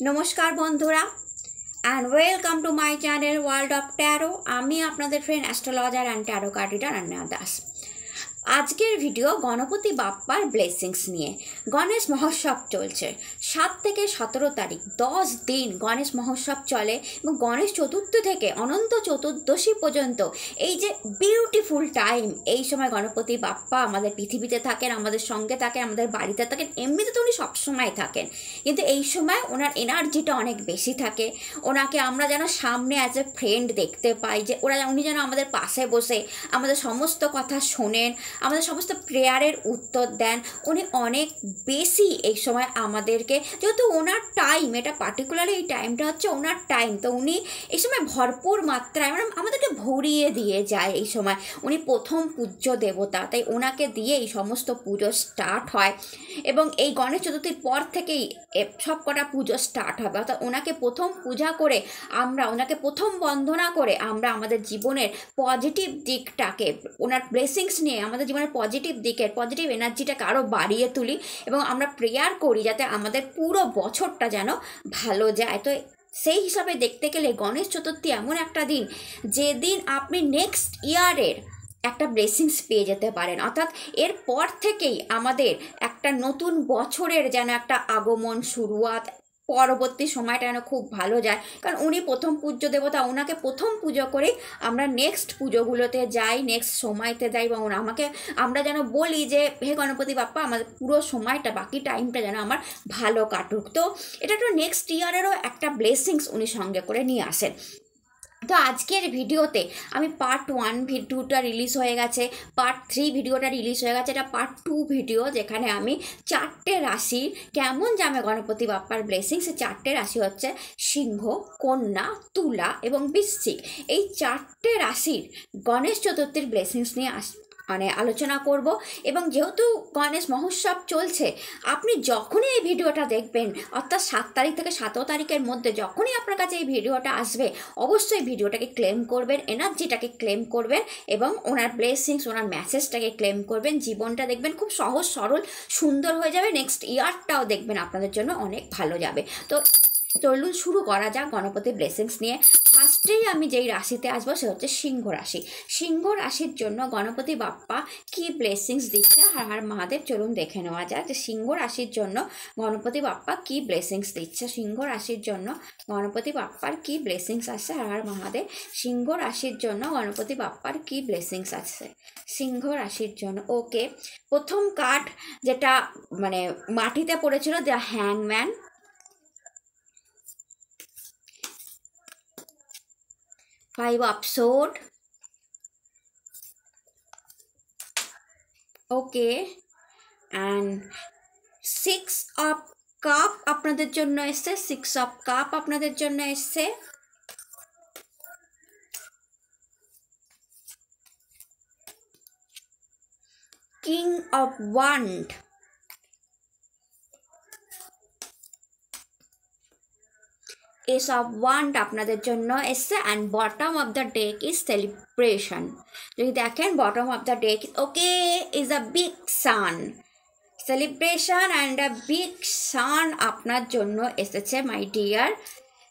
নমস্কার বন্ধুরা and welcome to my channel world of taro. আমি আপনাদের friend astrologer and taro card reader Ananya Das. আজকের ভিডিও গণপতি বাপ্পার ব্লেসিংস নিয়ে। গণেশ মহোৎসব চলছে 7 থেকে 17 তারিখ, 10 দিন গণেশ মহোৎসব চলে এবং গণেশ চতুর্থী থেকে অনন্ত চতুর্দশী পর্যন্ত এই যে বিউটিফুল টাইম, এই সময় গণপতি বাপ্পা আমাদের পৃথিবীতে থাকেন, আমাদের সঙ্গে থাকেন, আমাদের বাড়িতে থাকেন। এমনিতে তো উনি সবসময় থাকেন, কিন্তু এই সময় ওনার এনার্জিটা অনেক বেশি থাকে। ওনাকে আমরা যেন সামনে অ্যাজ এ ফ্রেন্ড দেখতে পাই, যে উনি যেন আমাদের পাশে বসে আমাদের সমস্ত কথা শোনেন, আমাদের সমস্ত প্রেয়ারের উত্তর দেন। উনি অনেক বেশি এই সময় আমাদেরকে, যেহেতু ওনার টাইম, এটা পার্টিকুলারলি এই টাইমটা হচ্ছে ওনার টাইম, তো উনি এই সময় ভরপুর মাত্রায় আমাদেরকে ভরিয়ে দিয়ে যায়। এই সময় উনি প্রথম পূজ্য দেবতা, তাই ওনাকে দিয়ে এই সমস্ত পুজো স্টার্ট হয় এবং এই গণেশ চতুর্থীর পর থেকেই সব কটা পুজো স্টার্ট হবে। অর্থাৎ ওনাকে প্রথম পূজা করে আমরা, ওনাকে প্রথম বন্দনা করে আমরা আমাদের জীবনের পজিটিভ দিকটাকে, ওনার ব্লেসিংস নিয়ে আমাদের জীবনের পজিটিভ দিকের পজিটিভ এনার্জিটাকে আরও বাড়িয়ে তুলি এবং আমরা প্রেয়ার করি যাতে আমাদের পুরো বছরটা যেন ভালো যায়। তো সেই হিসাবে দেখতে গেলে গণেশ চতুর্থী এমন একটা দিন যেদিন আপনি নেক্সট ইয়ারের একটা ব্লেসিংস পেয়ে যেতে পারেন। অর্থাৎ এরপর থেকেই আমাদের একটা নতুন বছরের যেন একটা আগমন, শুরুয়াত, পরবর্তী সময়টা যেন খুব ভালো যায়। কারণ উনি প্রথম পূজ্য দেবতা, ওনাকে প্রথম পুজো করে আমরা নেক্সট পুজোগুলোতে যাই, নেক্সট সময়তে যাই এবং আমরা যেন বলি যে হে গণপতি বাপ্পা, আমাদের পুরো সময়টা, বাকি টাইমটা যেন আমার ভালো কাটুক। তো এটা তো নেক্সট ইয়ারেরও একটা ব্লেসিংস উনি সঙ্গে করে নিয়ে আসেন। তো আজকের ভিডিওতে আমি পার্ট 1 ভিডিওটা রিলিজ হয়ে গেছে, পার্ট 3 ভিডিওটা রিলিজ হয়ে গেছে, এটা পার্ট 2 ভিডিও, যেখানে আমি 4টে রাশির কেমন যাবে গণপতি বাপ্পার ব্লেসিংস। 4টে রাশি হচ্ছে সিংহ, কন্যা, তুলা এবং বৃশ্চিক। এই 4টে রাশির গণেশ চতুর্থীর ব্লেসিংস নিয়ে আলোচনা করব। এবং যেহেতু গণেশ মহোৎসব চলছে, আপনি যখনই এই ভিডিওটা দেখবেন, অর্থাৎ 7 তারিখ থেকে 17 তারিখের মধ্যে যখনই আপনার কাছে এই ভিডিওটা আসবে, অবশ্যই ভিডিওটাকে ক্লেম করবেন, এনার্জিটাকে ক্লেম করবেন এবং ওনার ব্লেসিংস, ওনার মেসেজটাকে ক্লেম করবেন। জীবনটা দেখবেন খুব সহজ সরল সুন্দর হয়ে যাবে। নেক্সট ইয়ারটাও দেখবেন আপনাদের জন্য অনেক ভালো যাবে। তো চলুন শুরু করা যাক গণপতি ব্লেসিংস নিয়ে। ফার্স্টেই আমি যেই রাশিতে আসবো সে হচ্ছে সিংহ রাশি। সিংহ রাশির জন্য গণপতি বাপ্পা কি ব্লেসিংস দিচ্ছে, হর হর মহাদেব। চলুন দেখে নেওয়া যাক যে সিংহ রাশির জন্য গণপতি বাপ্পা কি ব্লেসিংস দিচ্ছে। সিংহ রাশির জন্য গণপতি বাপ্পার কি ব্লেসিংস আসছে, হর হর মহাদেব। সিংহ রাশির জন্য গণপতি বাপ্পার কি ব্লেসিংস আছে সিংহ রাশির জন্য। ওকে, প্রথম কার্ড যেটা মানে মাটিতে পড়েছিল, the হ্যাংম্যান, 5 of swords, okay, and 6 of cup আপনাদের জন্য এসছে, 6 of cup আপনাদের জন্য এসছে। King of wand, ace of wand আপনাদের জন্য এসছে। And bottom of the deck is celebration. যদি দেখেন bottom of the deck, okay, is a big sun, celebration and a big sun আপনার জন্য এসেছে মাই ডিয়ার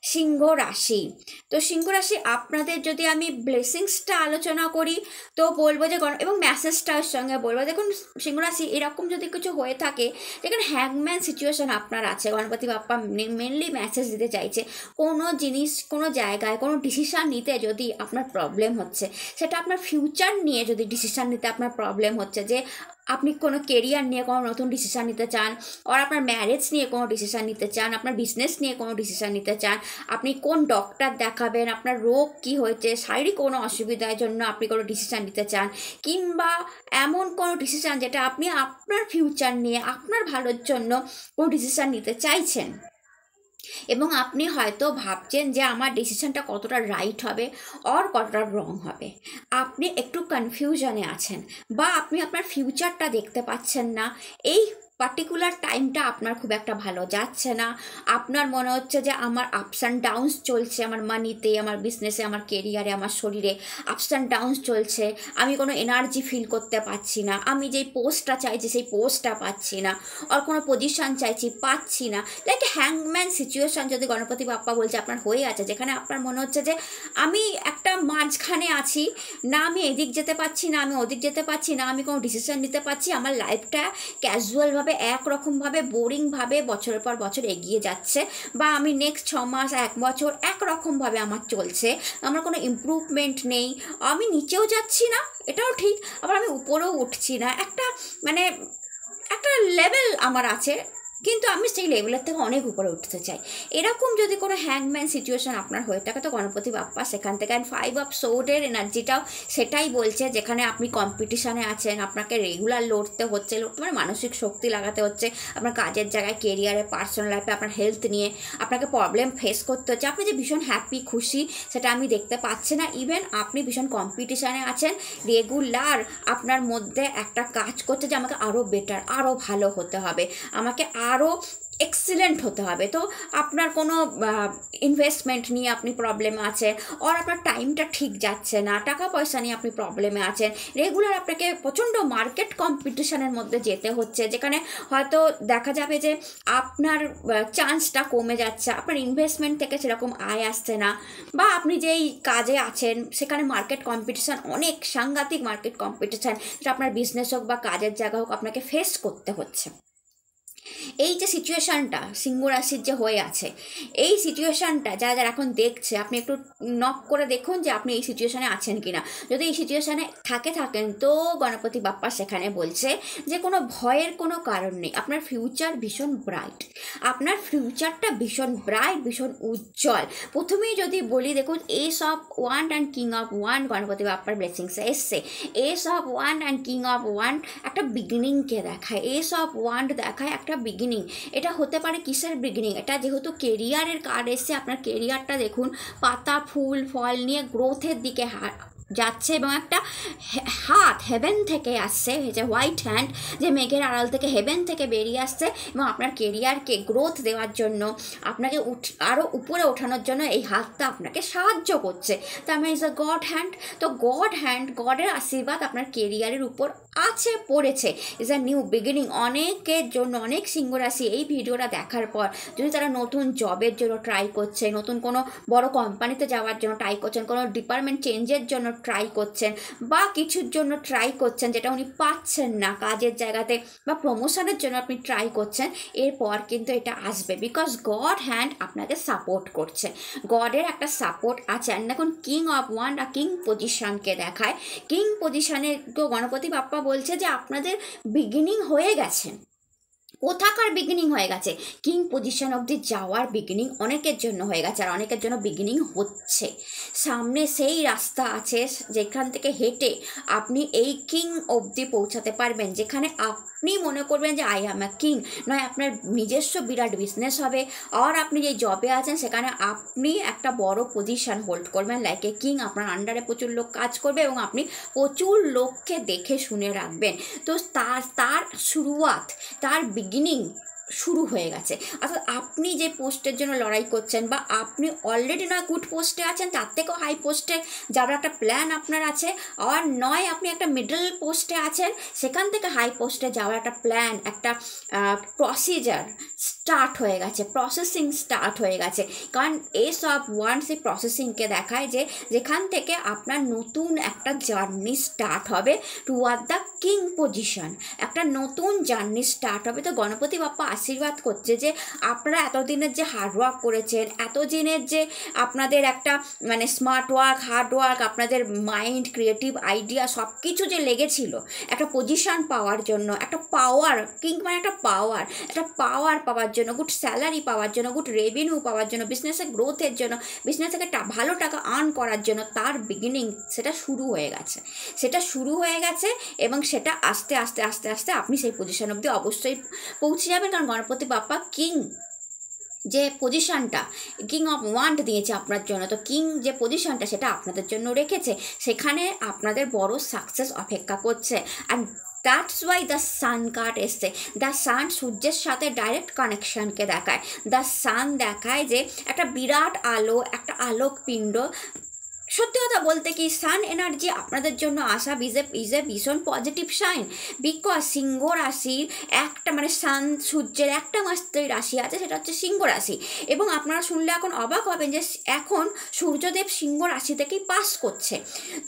সিংহ রাশি। তো সিংহ রাশি আপনাদের যদি আমি ব্লেসিংসটা আলোচনা করি তো বলবো যে এবং মেসেজটার সঙ্গে বলবো, দেখুন সিংহ রাশি এরকম যদি কিছু হয়ে থাকে যেখানে হ্যাংম্যান সিচুয়েশন আপনার আছে, গণপতি বাপ্পা মেনলি মেসেজ দিতে চাইছে কোনো জিনিস, কোনো জায়গায় কোনো ডিসিশান নিতে যদি আপনার প্রবলেম হচ্ছে, সেটা আপনার ফিউচার নিয়ে যদি ডিসিশান নিতে আপনার প্রবলেম হচ্ছে, যে আপনি কোনো কেরিয়ার নিয়ে কোনো নতুন ডিসিশান নিতে চান, আর আপনার ম্যারেজ নিয়ে কোনো ডিসিশান নিতে চান, আপনার বিজনেস নিয়ে কোনো ডিসিশান নিতে চান, আপনি কোন ডক্টর দেখাবেন, আপনার রোগ কি হয়েছে, শারীরিক কোনো অসুবিধার জন্য আপনি কোনো ডিসিশান নিতে চান, কিংবা এমন কোনো ডিসিশান যেটা আপনি আপনার ফিউচার নিয়ে আপনার ভালোর জন্য কোনো ডিসিশান নিতে চাইছেন এবং আপনি হয়তো ভাবছেন যে আমার ডিসিশনটা কতটা রাইট হবে আর কতটা রং হবে, আপনি একটু কনফিউশনে আছেন বা আপনি আপনার ফিউচারটা দেখতে পাচ্ছেন না, এই পার্টিকুলার টাইমটা আপনার খুব একটা ভালো যাচ্ছে না, আপনার মনে হচ্ছে যে আমার আপস অ্যান্ড ডাউনস চলছে, আমার মানিতে, আমার বিজনেসে, আমার কেরিয়ারে, আমার শরীরে আপস অ্যান্ড ডাউনস চলছে, আমি কোনো এনার্জি ফিল করতে পারছি না, আমি যেই পোস্টটা চাইছি সেই পোস্টটা পাচ্ছি না, আর কোনো পজিশান চাইছি পাচ্ছি না, লাইক হ্যাংম্যান সিচুয়েশান যদি গণপতি বাপ্পা বলছে আপনার হয়ে আছে, যেখানে আপনার মনে হচ্ছে যে আমি একটা মাঝখানে আছি, না আমি এদিক যেতে পারছি না, আমি ওদিক যেতে পারছি না, আমি কোনো ডিসিশন নিতে পারছি, আমার লাইফটা ক্যাজুয়ালভাবে একরকমভাবে বোরিংভাবে বছরের পর বছর এগিয়ে যাচ্ছে, বা আমি নেক্সট 6 মাস 1 বছর একরকমভাবে আমার চলছে, আমার কোনো ইমপ্রুভমেন্ট নেই, আমি নিচেও যাচ্ছি না এটাও ঠিক, আবার আমি উপরেও উঠছি না, মানে একটা লেভেল আমার আছে, কিন্তু আমি সেই লেভেলের থেকে অনেক উপরে উঠতে চাই। এরকম যদি কোনো হ্যাংম্যান সিচুয়েশান আপনার হয়ে থাকে তো গণপতি বাপ্পা সেখান থেকে, অ্যান্ড 5 অফ সোর্ডের এনার্জিটাও সেটাই বলছে, যেখানে আপনি কম্পিটিশানে আছেন, আপনাকে রেগুলার লড়তে হচ্ছে, মানে মানসিক শক্তি লাগাতে হচ্ছে, আপনার কাজের জায়গায়, কেরিয়ারে, পার্সোনাল লাইফে, আপনার হেলথ নিয়ে আপনাকে প্রবলেম ফেস করতে হচ্ছে, আপনি যে ভীষণ হ্যাপি খুশি সেটা আমি দেখতে পাচ্ছি না, ইভেন আপনি ভীষণ কম্পিটিশানে আছেন, রেগুলার আপনার মধ্যে একটা কাজ করছে যে আমাকে আরও বেটার, আরও ভালো হতে হবে, আমাকে আরও এক্সিলেন্ট হতে হবে। তো আপনার কোনো ইনভেস্টমেন্ট নিয়ে আপনি প্রবলেমে আছেন, আর আপনার টাইমটা ঠিক যাচ্ছে না, টাকা পয়সা নিয়ে আপনি প্রবলেমে আছেন, রেগুলার আপনাকে প্রচণ্ড মার্কেট কম্পিটিশনের মধ্যে যেতে হচ্ছে, যেখানে হয়তো দেখা যাবে যে আপনার চান্সটা কমে যাচ্ছে, আপনার ইনভেস্টমেন্ট থেকে সেরকম আয় আসছে না, বা আপনি যেই কাজে আছেন সেখানে মার্কেট কম্পিটিশান অনেক সাংঘাতিক মার্কেট কম্পিটিশান, যেটা আপনার বিজনেস হোক বা কাজের জায়গা হোক আপনাকে ফেস করতে হচ্ছে। এই যে সিচুয়েশানটা সিংহ রাশির যে হয়ে আছে, এই সিচুয়েশানটা যারা যারা এখন দেখছে, আপনি একটু নক করে দেখুন যে আপনি এই সিচুয়েশানে আছেন কি না। যদি এই সিচুয়েশানে থাকেন তো গণপতি বাপ্পা সেখানে বলছে যে কোনো ভয়ের কোনো কারণ নেই, আপনার ফিউচার ভীষণ ব্রাইট, আপনার ফিউচারটা ভীষণ ব্রাইট, ভীষণ উজ্জ্বল। প্রথমেই যদি বলি, দেখুন ace of wand and king of wand Ganpati বাপ্পার ব্লেসিংসে এসছে। Ace of wand and king of wand একটা বিগিনিংকে দেখায়, এস অফ ওয়ান্ড দেখায় একটা বিগিনিং। এটা হতে পারে কিসের বিগিনিং, এটা যেহেতু কেরিয়ারের কার্ড এসছে, আপনার কেরিয়ারটা দেখুন পাতা ফুল ফল নিয়ে গ্রোথের দিকে যাচ্ছে, এবং একটা হাত হেভেন থেকে আসছে, যে হোয়াইট হ্যান্ড, যে মেঘের আড়াল থেকে হেভেন থেকে বেরিয়ে আসছে, এবং আপনার কেরিয়ারকে গ্রোথ দেওয়ার জন্য, আপনাকে আরও উপরে ওঠানোর জন্য এই হাতটা আপনাকে সাহায্য করছে। তার মানে ইজ আ গড হ্যান্ড। তো গড হ্যান্ড, গডের আশীর্বাদ আপনার কেরিয়ারের উপর আছে, পড়েছে, ইজ আ নিউ বিগিনিং। অনেকের জন্য, অনেক সিংহ রাশি এই ভিডিওটা দেখার পর যদি তারা নতুন জবের জন্য ট্রাই করছে, নতুন কোনো বড় কোম্পানিতে যাওয়ার জন্য ট্রাই করছেন, কোনো ডিপার্টমেন্ট চেঞ্জের জন্য ট্রাই করছেন, বা কিছুর জন্য ট্রাই করছেন যেটা উনি পাচ্ছেন না কাজের জায়গাতে, বা প্রমোশনের জন্য আপনি ট্রাই করছেন, এরপর কিন্তু এটা আসবে, বিকজ গড হ্যান্ড আপনাকে সাপোর্ট করছে, গডের একটা সাপোর্ট আছে। আর দেখুন কিং অফ ওয়ান্ড আর কিং পজিশনকে দেখায়। কিং পজিশনে তো গণপতি বাপ্পা বলছে যে আপনাদের বিগিনিং হয়ে গেছে। কোথাকার বিগিনিং হয়ে গেছে? কিং পজিশন অবধি যাওয়ার বিগিনিং অনেকের জন্য হয়ে গেছে, আর অনেকের জন্য বিগিনিং হচ্ছে। সামনে সেই রাস্তা আছে যেখান থেকে হেঁটে আপনি এই কিং অবধি পৌঁছাতে পারবেন, যেখানে আপনি মনে করবেন যে আই অ্যাম আ কিং, নয় আপনার নিজস্ব বিরাট বিজনেস হবে, আর আপনি যে জবে আছেন সেখানে আপনি একটা বড় পজিশন হোল্ড করবেন লাইক এ কিং, আপনার আন্ডারে প্রচুর লোক কাজ করবে, এবং আপনি প্রচুর লোককে দেখে শুনে রাখবেন। তো তার শুরুয়াত, তার বিগিনিং শুরু হয়ে গেছে। অর্থাৎ আপনি যে পোস্টের জন্য লড়াই করছেন, বা আপনি অলরেডি নয় গুড পোস্টে আছেন, তার থেকেও হাই পোস্টে যাওয়ার একটা প্ল্যান আপনার আছে, আর নয় আপনি একটা মিডল পোস্টে আছেন, সেখান থেকে হাই পোস্টে যাওয়ার একটা প্ল্যান, একটা প্রসিজার স্টার্ট হয়ে গেছে, প্রসেসিং স্টার্ট হয়ে গেছে। কারণ এস অফ ওয়ান্ড সেই প্রসেসিংকে দেখায়, যে যেখান থেকে আপনার নতুন একটা জার্নি স্টার্ট হবে টুয়ার্ড দ্য কিং পজিশন, একটা নতুন জার্নি স্টার্ট হবে। তো গণপতি বাপ্পা আশীর্বাদ করছে যে আপনারা এতদিনের যে হার্ডওয়ার্ক করেছেন, এতদিনের যে আপনাদের একটা মানে স্মার্ট ওয়ার্ক, হার্ড ওয়ার্ক, আপনাদের মাইন্ড, ক্রিয়েটিভ আইডিয়া সব কিছু যে লেগেছিল একটা পজিশন পাওয়ার জন্য, একটা পাওয়ার, কিং মানে একটা পাওয়ার পাওয়ার জন্য, গুড স্যালারি পাওয়ার জন্য, গুড রেভিনিউ পাওয়ার জন্য, বিজনেসের গ্রোথের জন্য, বিজনেস থেকে ভালো টাকা আর্ন করার জন্য, তার বিগিনিং সেটা শুরু হয়ে গেছে, এবং সেটা আস্তে আস্তে আস্তে আস্তে আপনি সেই পজিশন অবধি অবশ্যই পৌঁছে যাবেন। কারণ গণপতি বাপ্পা কিং যে পজিশনটা কিং অফ ওয়ান্ড দিয়েছে আপনার জন্য, তো কিং যে পজিশনটা সেটা আপনাদের জন্য রেখেছে, সেখানে আপনাদের বড় সাকসেস অপেক্ষা করছে। আর that's why the sun card এসছে। দ্য সান সূর্যের সাথে ডাইরেক্ট কানেকশানকে দেখায়। দ্য সান দেখায় যে একটা বিরাট আলো, একটা আলোক পিণ্ড। সত্যি কথা বলতে কি, সান এনার্জি আপনাদের জন্য আসা ইজ এ ভীষণ পজিটিভ সাইন। বিকজ সিংহ রাশির একটা মানে সান সূর্যের একটা মাত্রই রাশি আছে, সেটা হচ্ছে সিংহ রাশি। এবং আপনারা শুনলে এখন অবাক হবেন যে এখন সূর্যদেব সিংহ রাশি থেকেই পাস করছে।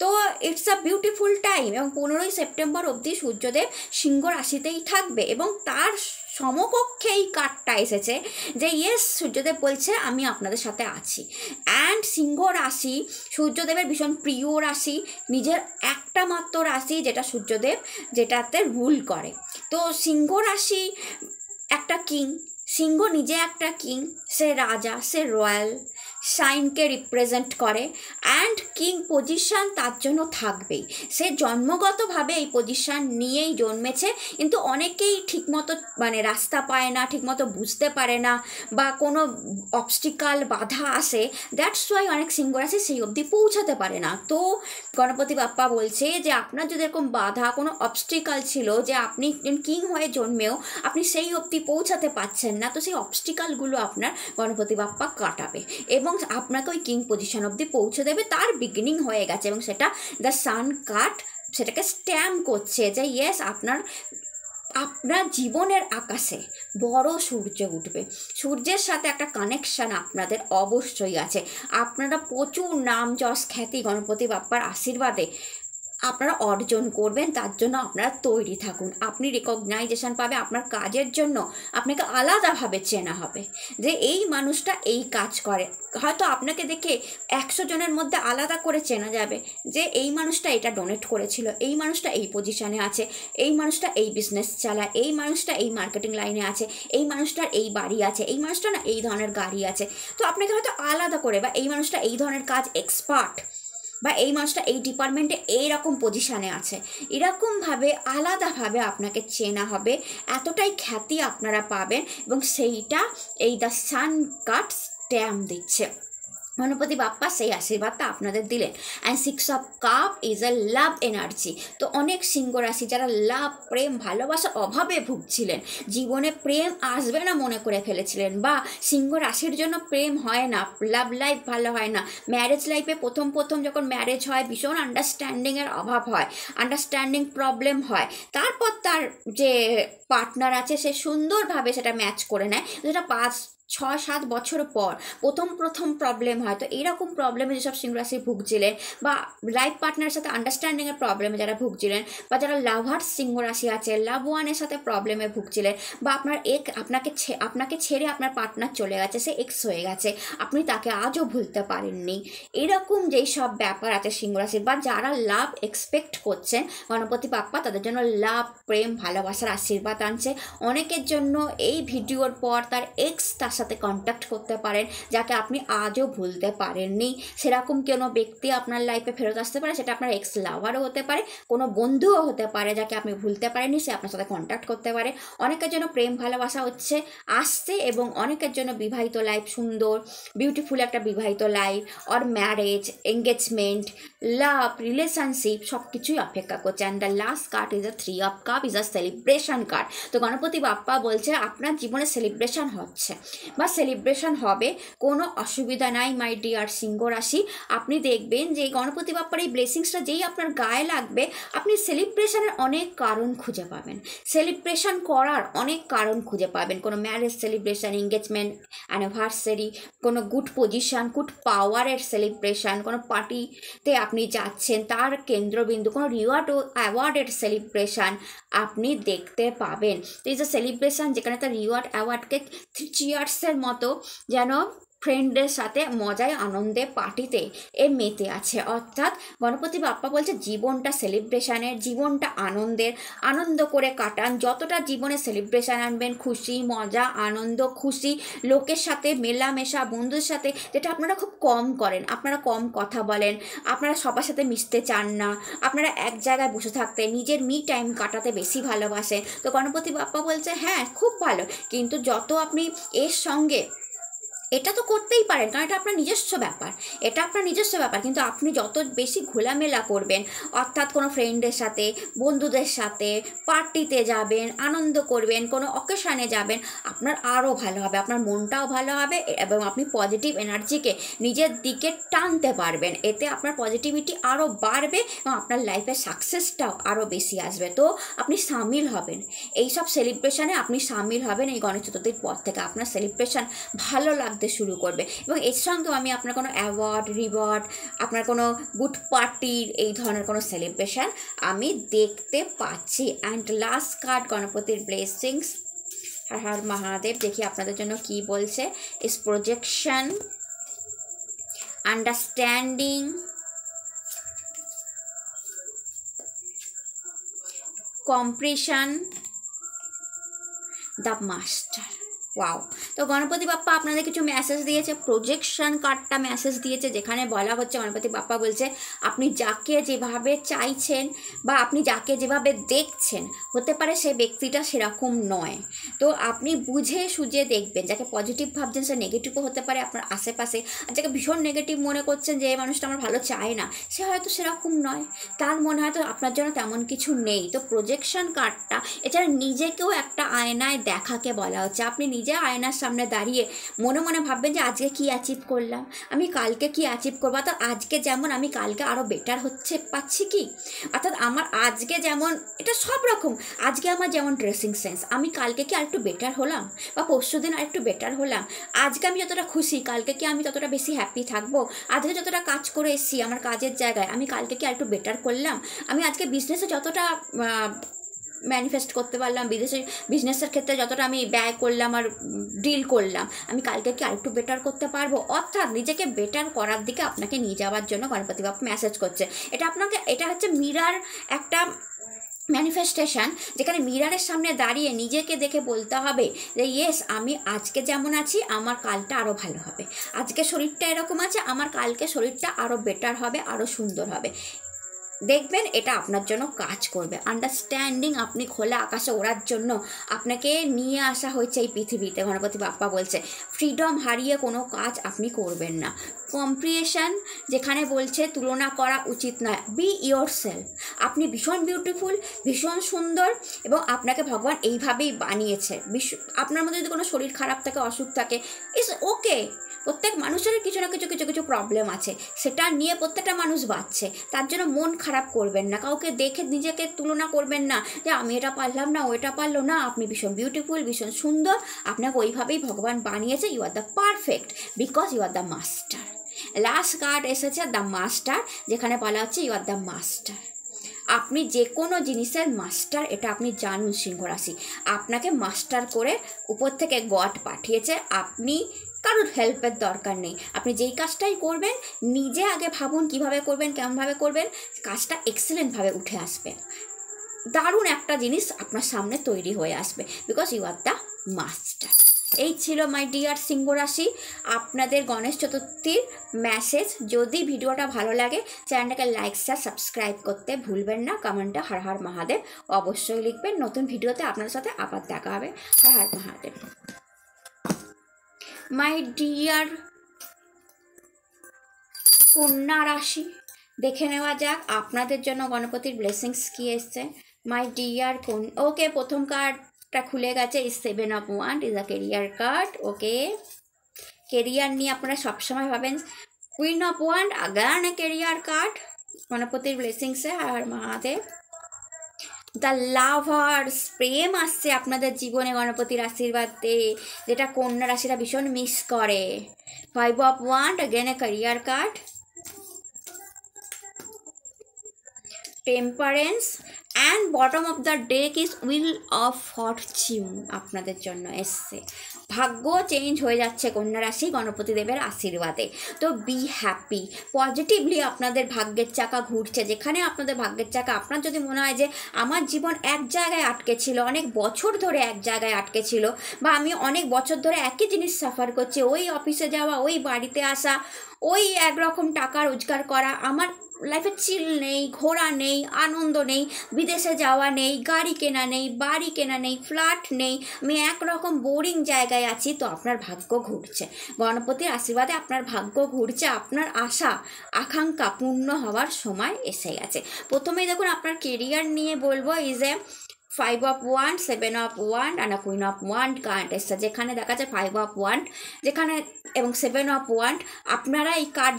তো ইটস আ বিউটিফুল টাইম। এবং 15ই সেপ্টেম্বর অবধি সূর্যদেব সিংহ রাশিতেই থাকবে। এবং তার সমকক্ষে এই কার্ডটা এসেছে যে ইয়েস, সূর্যদেব বলছে আমি আপনাদের সাথে আছি। অ্যান্ড সিংহ রাশি সূর্যদেবের ভীষণ প্রিয় রাশি, নিজের একটা মাত্র রাশি যেটা সূর্যদেব যেটাতে রুল করে। তো সিংহ রাশি একটা কিং, সিংহ নিজে একটা কিং, সে রাজা, সে রয়্যাল সাইনকে রিপ্রেজেন্ট করে। অ্যান্ড কিং পজিশান তার জন্য থাকবেই, সে জন্মগতভাবে এই পজিশান নিয়েই জন্মেছে। কিন্তু অনেকেই ঠিকমতো মানে রাস্তা পায় না, ঠিকমতো বুঝতে পারে না, বা কোনো অবস্টিকাল বাধা আসে, দ্যাটস ওয়াই অনেক সিংহ রাশি সেই অবধি পৌঁছাতে পারে না। তো গণপতি বাপ্পা বলছে যে আপনার যদি এরকম বাধা, কোনো অবস্টিকাল ছিল যে আপনি কিং হয়ে জন্মেও আপনি সেই অবধি পৌঁছাতে পারছেন না, তো সেই অবস্টিকালগুলো আপনার গণপতি বাপ্পা কাটাবে এবং আপনাকে ওই কিং পজিশন অবধি পৌঁছে দেবে। তার বিগিনিং হয়ে গেছে এবং সেটা দ্য সান কার্ড সেটাকে স্ট্যাম্প করছে যে ইয়েস, আপনার জীবনের আকাশে বড় সূর্য উঠবে। সূর্যের সাথে একটা কানেকশান আপনাদের অবশ্যই আছে। আপনারা প্রচুর নাম যশ খ্যাতি গণপতি বাপ্পার আশীর্বাদে আপনারা অর্জন করবেন, তার জন্য আপনারা তৈরি থাকুন। আপনি রেকগনাইজেশন পাবে, আপনার কাজের জন্য আপনাকে আলাদাভাবে চেনা হবে যে এই মানুষটা এই কাজ করে। হয়তো আপনাকে দেখে 100 জনের মধ্যে আলাদা করে চেনা যাবে যে এই মানুষটা এটা ডোনেট করেছিল, এই মানুষটা এই পজিশানে আছে, এই মানুষটা এই বিজনেস চালায়, এই মানুষটা এই মার্কেটিং লাইনে আছে, এই মানুষটার এই বাড়ি আছে, এই মানুষটা না এই ধরনের গাড়ি আছে। তো আপনাকে হয়তো আলাদা করে, বা এই মানুষটা এই ধরনের কাজ এক্সপার্ট, বা এই মানুষটা এই ডিপার্টমেন্টে এইরকম পজিশানে আছে, এরকমভাবে আলাদাভাবে আপনাকে চেনা হবে। এতটাই খ্যাতি আপনারা পাবেন এবং সেইটা এই দ্য সান কার্ড স্ট্যাম্প দিচ্ছে। গণপতি বাপ্পা সেই আশীর্বাদটা আপনাদের দিলেন। And 6 of cup is a love energy. তো অনেক সিংহ রাশি যারা লাভ, প্রেম, ভালোবাসার অভাবে ভুগছিলেন, জীবনে প্রেম আসবে না মনে করে ফেলেছিলেন, বা সিংহ রাশির জন্য প্রেম হয় না, লাভ লাইফ ভালো হয় না, ম্যারেজ লাইফে প্রথম যখন ম্যারেজ হয় ভীষণ আন্ডারস্ট্যান্ডিংয়ের অভাব হয়, আন্ডারস্ট্যান্ডিং প্রবলেম হয়, তারপর তার যে পার্টনার আছে সে সুন্দরভাবে সেটা ম্যাচ করে নেয়, যেটা 5-6-7 বছর পর প্রথম প্রবলেম হয়। তো এইরকম প্রবলেমে যেসব সিংহ রাশি ভুগছিলেন, বা লাইফ পার্টনারের সাথে আন্ডারস্ট্যান্ডিংয়ের প্রবলেমে যারা ভুগছিলেন, বা যারা লাভার্স সিংহ রাশি আছে লাভ ওয়ানের সাথে প্রবলেমে ভুগছিলেন, বা আপনাকে ছেড়ে আপনার পার্টনার চলে গেছে, সে এক্স হয়ে গেছে, আপনি তাকে আজও ভুলতে পারেননি, এরকম যেই সব ব্যাপার আছে সিংহ রাশির, বা যারা লাভ এক্সপেক্ট করছেন গণপতি বাপ্পা তাদের জন্য লাভ, প্রেম, ভালোবাসার আশীর্বাদ আনছে। অনেকের জন্য এই ভিডিওর পর তার এক্স তার সাথে কন্ট্যাক্ট করতে পারেন, যাকে আপনি আজও ভুলতে পারেননি। সেরকম কোনো ব্যক্তি আপনার লাইফে ফেরত আসতে পারে, সেটা আপনার এক্স লাভারও হতে পারে, কোনো বন্ধুও হতে পারে যাকে আপনি ভুলতে পারেননি, সে আপনার সাথে কন্ট্যাক্ট করতে পারে। অনেকের জন্য প্রেম ভালোবাসা আসছে এবং অনেকের জন্য বিবাহিত লাইফ, সুন্দর বিউটিফুল একটা বিবাহিত life, or marriage, engagement, love, relationship সব কিছুই অপেক্ষা করছে। And the last card is a 3 of cup, is a celebration card. তো গণপতি বাপ্পা বলছে আপনার জীবনে সেলিব্রেশন হচ্ছে বা সেলিব্রেশন হবে, কোনো অসুবিধা নাই মাই ডিয়ার সিংহ রাশি। আপনি দেখবেন যে গণপতি বাপ্পার এই ব্লেসিংসটা যেই আপনার গায়ে লাগবে, আপনি সেলিব্রেশনের অনেক কারণ খুঁজে পাবেন, সেলিব্রেশন করার অনেক কারণ খুঁজে পাবেন। কোনো ম্যারেজ সেলিব্রেশন, এঙ্গেজমেন্ট, অ্যানিভার্সারি, কোনো গুড পজিশন, গুড পাওয়ারের সেলিব্রেশন, কোনো পার্টিতে আপনি যাচ্ছেন তার কেন্দ্রবিন্দু, কোনো রিওয়ার্ড ও অ্যাওয়ার্ডের সেলিব্রেশন আপনি দেখতে পাবেন। এই যে সেলিব্রেশন যেখানে তার রিওয়ার্ড অ্যাওয়ার্ডকে 3 চিয়ার্সের মতো যেন ফ্রেন্ডদের সাথে মজায় আনন্দে পার্টিতে মেতে আছে। অর্থাৎ গণপতি বাপ্পা বলছে জীবনটা সেলিব্রেশনের, জীবনটা আনন্দের, আনন্দ করে কাটান। যতটা জীবনে সেলিব্রেশন আনবেন, খুশি, মজা, আনন্দ, খুশি, লোকের সাথে মেলামেশা, বন্ধুদের সাথে, যেটা আপনারা খুব কম করেন, আপনারা কম কথা বলেন, আপনারা সবার সাথে মিশতে চান না, আপনারা এক জায়গায় বসে থাকতে, নিজের মি টাইম কাটাতে বেশি ভালোবাসেন। তো গণপতি বাপ্পা বলছে হ্যাঁ খুব ভালো, কিন্তু যত আপনি এর সঙ্গে এটা তো করতেই পারেন, কারণ এটা আপনার নিজস্ব ব্যাপার, এটা আপনার নিজস্ব ব্যাপার। কিন্তু আপনি যত বেশি ঘোলামেলা করবেন, অর্থাৎ কোনো ফ্রেন্ডের সাথে, বন্ধুদের সাথে পার্টিতে যাবেন, আনন্দ করবেন, কোনো অকেশানে যাবেন, আপনার আরও ভালো হবে, আপনার মনটাও ভালো হবে এবং আপনি পজিটিভ এনার্জিকে নিজের দিকে টানতে পারবেন। এতে আপনার পজিটিভিটি আরও বাড়বে এবং আপনার লাইফে সাকসেসটাও আরও বেশি আসবে। তো আপনি সামিল হবেন এই সব সেলিব্রেশনে, আপনি সামিল হবেন এই গণেশ চতুর্থীর পর থেকে। আপনার সেলিব্রেশন ভালো লাগতে শুরু করবে এবং এর সঙ্গেও আমি আপনার কোনো অ্যাওয়ার্ড, রিওয়ার্ড, আপনার কোনো গুড পার্টির এই ধরনের কোনো সেলিব্রেশন আমি দেখতে পাচ্ছি। অ্যান্ড লাস্ট কার্ড, গণপতির ব্লেসিংস। হর হর মহাদেব। দেখি আপনাদের জন্য কি বলছে। Is projection, understanding, compression, the master. Wow. তো গণপতি বাপ্পা আপনাদের কিছু মেসেজ দিয়েছে, প্রজেকশন কার্ডটা মেসেজ দিয়েছে, যেখানে বলা হচ্ছে গণপতি বাপ্পা বলছে আপনি যাকে যেভাবে চাইছেন বা আপনি যাকে যেভাবে দেখছেন, হতে পারে সে ব্যক্তিটা সেরকম নয়। তো আপনি বুঝে সুঝে দেখবেন। যাকে পজিটিভ ভাবছেন সে নেগেটিভও হতে পারে আপনার আশেপাশে, আর যাকে ভীষণ নেগেটিভ মনে করছেন যে এই মানুষটা আমার ভালো চায় না, সে হয়তো সেরকম নয়, তার মনে হয়তো আপনার জন্য তেমন কিছু নেই। তো প্রজেকশন কার্ডটা এছাড়া নিজেকেও একটা আয়নায় দেখাকে বলা হচ্ছে। আপনি নিজে আয়নার সামনে দাঁড়িয়ে মনে মনে ভাববেন যে আজকে কি অ্যাচিভ করলাম, আমি কালকে কি অ্যাচিভ করবো, অর্থাৎ আজকে যেমন আমি কালকে আরও বেটার হচ্ছে পাচ্ছি কি, অর্থাৎ আমার আজকে যেমন, এটা সব রকম, আজকে আমার যেমন ড্রেসিং সেন্স, আমি কালকে কি আরেকটু বেটার হলাম বা পরশু দিন আরেকটু বেটার হলাম, আজকে আমি যতটা খুশি কালকে কি আমি ততটা বেশি হ্যাপি থাকবো, আজকে যতটা কাজ করে এসেছি আমার কাজের জায়গায় আমি কালকে কি আরেকটু বেটার করলাম, আমি আজকে বিজনেসে যতটা ম্যানিফেস্ট করতে পারলাম, বিজনেসের ক্ষেত্রে যতটা আমি ব্যয় করলাম আর ডিল করলাম, আমি কালকে কি আরেকটু বেটার করতে পারবো। অর্থাৎ নিজেকে বেটার করার দিকে আপনাকে নিয়ে যাওয়ার জন্য গণপতি বাপ্পা মেসেজ করছে। এটা হচ্ছে মিরার একটা ম্যানিফেস্টেশন, যেখানে মিরারের সামনে দাঁড়িয়ে নিজেকে দেখে বলতে হবে যে ইয়েস, আমি আজকে যেমন আছি আমার কালটা আরও ভালো হবে, আজকে শরীরটা এরকম আছে আমার কালকে শরীরটা আরও বেটার হবে, আরও সুন্দর হবে। দেখবেন এটা আপনার জন্য কাজ করবে। আন্ডারস্ট্যান্ডিং, আপনি খোলা আকাশে ওড়ার জন্য আপনাকে নিয়ে আসা হয়েছে এই পৃথিবীতে। গণপতি বাপ্পা বলছে ফ্রিডম হারিয়ে কোনো কাজ আপনি করবেন না। কম্প্রিহেশন, যেখানে বলছে তুলনা করা উচিত নয়, বি ইয়োর সেলফ। আপনি ভীষণ বিউটিফুল, ভীষণ সুন্দর এবং আপনাকে ভগবান এইভাবেই বানিয়েছে। আপনার মধ্যে যদি কোনো শরীর খারাপ থাকে, অসুখ থাকে, ইটস ওকে। প্রত্যেক মানুষেরই কিছু না কিছু প্রবলেম আছে, সেটা নিয়ে প্রত্যেকটা মানুষ বাঁচছে। তার জন্য মন খারাপ করবেন না, কাউকে দেখে নিজেকে তুলনা করবেন না যে আমি এটা পারলাম না, ওটা পারলো না। আপনি ভীষণ বিউটিফুল, ভীষণ সুন্দর, আপনাকে ওইভাবেই ভগবান বানিয়েছে। You are the perfect because you are the master. Last card এসেছে দ্য মাস্টার, যেখানে বলা হচ্ছে ইউ আর দ্য মাস্টার। আপনি যে কোনো জিনিসের মাস্টার, এটা আপনি জানুন সিংহ রাশি। আপনাকে মাস্টার করে উপর থেকে গড পাঠিয়েছে, আপনি কারোর হেল্পের দরকার নেই। আপনি যেই কাজটাই করবেন নিজে আগে ভাবুন কিভাবে করবেন, কেমনভাবে করবেন, কাজটা এক্সেলেন্টভাবে উঠে আসবে। দারুণ একটা জিনিস আপনার সামনে তৈরি হয়ে আসবে because you are the master. এই ছিল মাই ডিয়ার সিংহ রাশি আপনাদের গণেশ চতুর্থীর মেসেজ। যদি ভিডিওটা ভালো লাগে চ্যানেলটাকে লাইক শেয়ার সাবস্ক্রাইব করতে ভুলবেন না। কমেন্টে হর হর মহাদেব অবশ্যই লিখবেন। নতুন ভিডিওতে আপনাদের সাথে আবার দেখা হবে। হর হর মহাদেব। মাই ডিয়ার কন্যা রাশি, দেখে নেওয়া যাক আপনাদের জন্য গণপতির ব্লেসিংস কী এসছে। মাই ডিয়ার ওকে, প্রথম কার্ডটা খুলে গেছে, is 7 of Wands, is a career card. Okay, career নিয়ে আপনারা সবসময় ভাবেন। Queen of wand, again career card গণপতির ব্লেসিংসে। আর মহাদেব। দ্য লাভার্স, প্রেম আসছে আপনাদের জীবনে গণপতির আশীর্বাদে, যেটা কন্যা রাশিরা ভীষণ মিস করে। 5 of Wands, again a career card. Temperance and bottom of the deck is Wheel of Fortune আপনাদের জন্য এসছে। ভাগ্য চেঞ্জ হয়ে যাচ্ছে কন্যা রাশি গণপতি দেবের আশীর্বাদে। তো বি হ্যাপি, পজিটিভলি আপনাদের ভাগ্যের চাকা ঘুরছে। যেখানে আপনাদের ভাগ্যের চাকা, আপনার যদি মনে হয় যে আমার জীবন এক জায়গায় আটকে ছিল, অনেক বছর ধরে এক জায়গায় আটকে ছিল, বা আমি অনেক বছর ধরে একই জিনিস সাফার করছি, ওই অফিসে যাওয়া, ওই বাড়িতে আসা, ওই একরকম টাকা রোজগার করা, আমার লাইফে চিল নেই, ঘোরা নেই, আনন্দ নেই, বিদেশে যাওয়া নেই, গাড়ি কেনা নেই, বাড়ি কেনা নেই, ফ্ল্যাট নেই, আমি একরকম বোরিং জায়গায় আশায় আছি, তো আপনার ভাগ্য ঘুরছে, গণপতির আশীর্বাদে আপনার ভাগ্য ঘুরছে, আপনার আশা আকাঙ্ক্ষা পূর্ণ হওয়ার সময় এসে গেছে। প্রথমেই দেখুন আপনার কেরিয়ার নিয়ে বলবো, is a 5 of Wands, 7 of Wands and a Queen of Wands card এসছে, যেখানে দেখা যায় 5 of Wands যেখানে এবং 7 of Wands। আপনারা এই কার্ড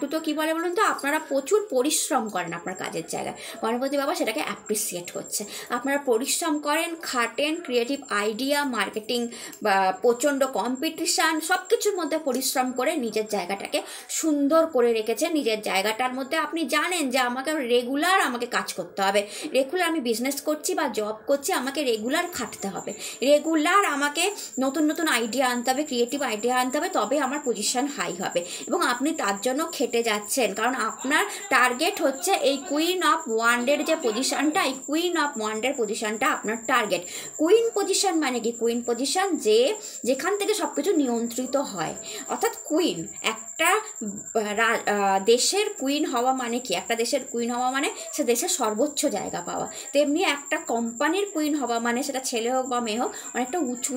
দুটো কী বলে বলুন তো, আপনারা প্রচুর পরিশ্রম করেন আপনার কাজের জায়গায়, গণপতি বাবা সেটাকে অ্যাপ্রিসিয়েট করছে। আপনারা পরিশ্রম করেন, খাটেন, ক্রিয়েটিভ আইডিয়া, মার্কেটিং বা প্রচণ্ড কম্পিটিশান সব কিছুর মধ্যে পরিশ্রম করে নিজের জায়গাটাকে সুন্দর করে রেখেছেন। নিজের জায়গাটার মধ্যে আপনি জানেন যে আমাকে কাজ করতে হবে, রেগুলার আমি বিজনেস করছি বা জব করছি, আমাকে রেগুলার খাটতে হবে, রেগুলার আমাকে নতুন নতুন আইডিয়া আনতে হবে, ক্রিয়েটিভ আইডিয়া আনতে হবে, তবে আমার পজিশন হাই হবে। এবং আপনি তার জন্য খেটে যাচ্ছেন, কারণ আপনার টার্গেট হচ্ছে এই কুইন অফ ওয়ান্ডের যে পজিশনটা, এই কুইন অফ ওয়ান্ডের পজিশনটা আপনার টার্গেট। কুইন পজিশন মানে কি? কুইন পজিশন যেখান থেকে সব কিছু নিয়ন্ত্রিত হয়, অর্থাৎ কুইন একটা দেশের কুইন হওয়া মানে কি? একটা দেশের কুইন হওয়া মানে সে দেশের সর্বোচ্চ জায়গা পাওয়া। তেমনি একটা কোম্পানির কুইন হওয়া মানে সেটা ছেলে হোক বা মেয়ে হোক, অনেকটা উঁচু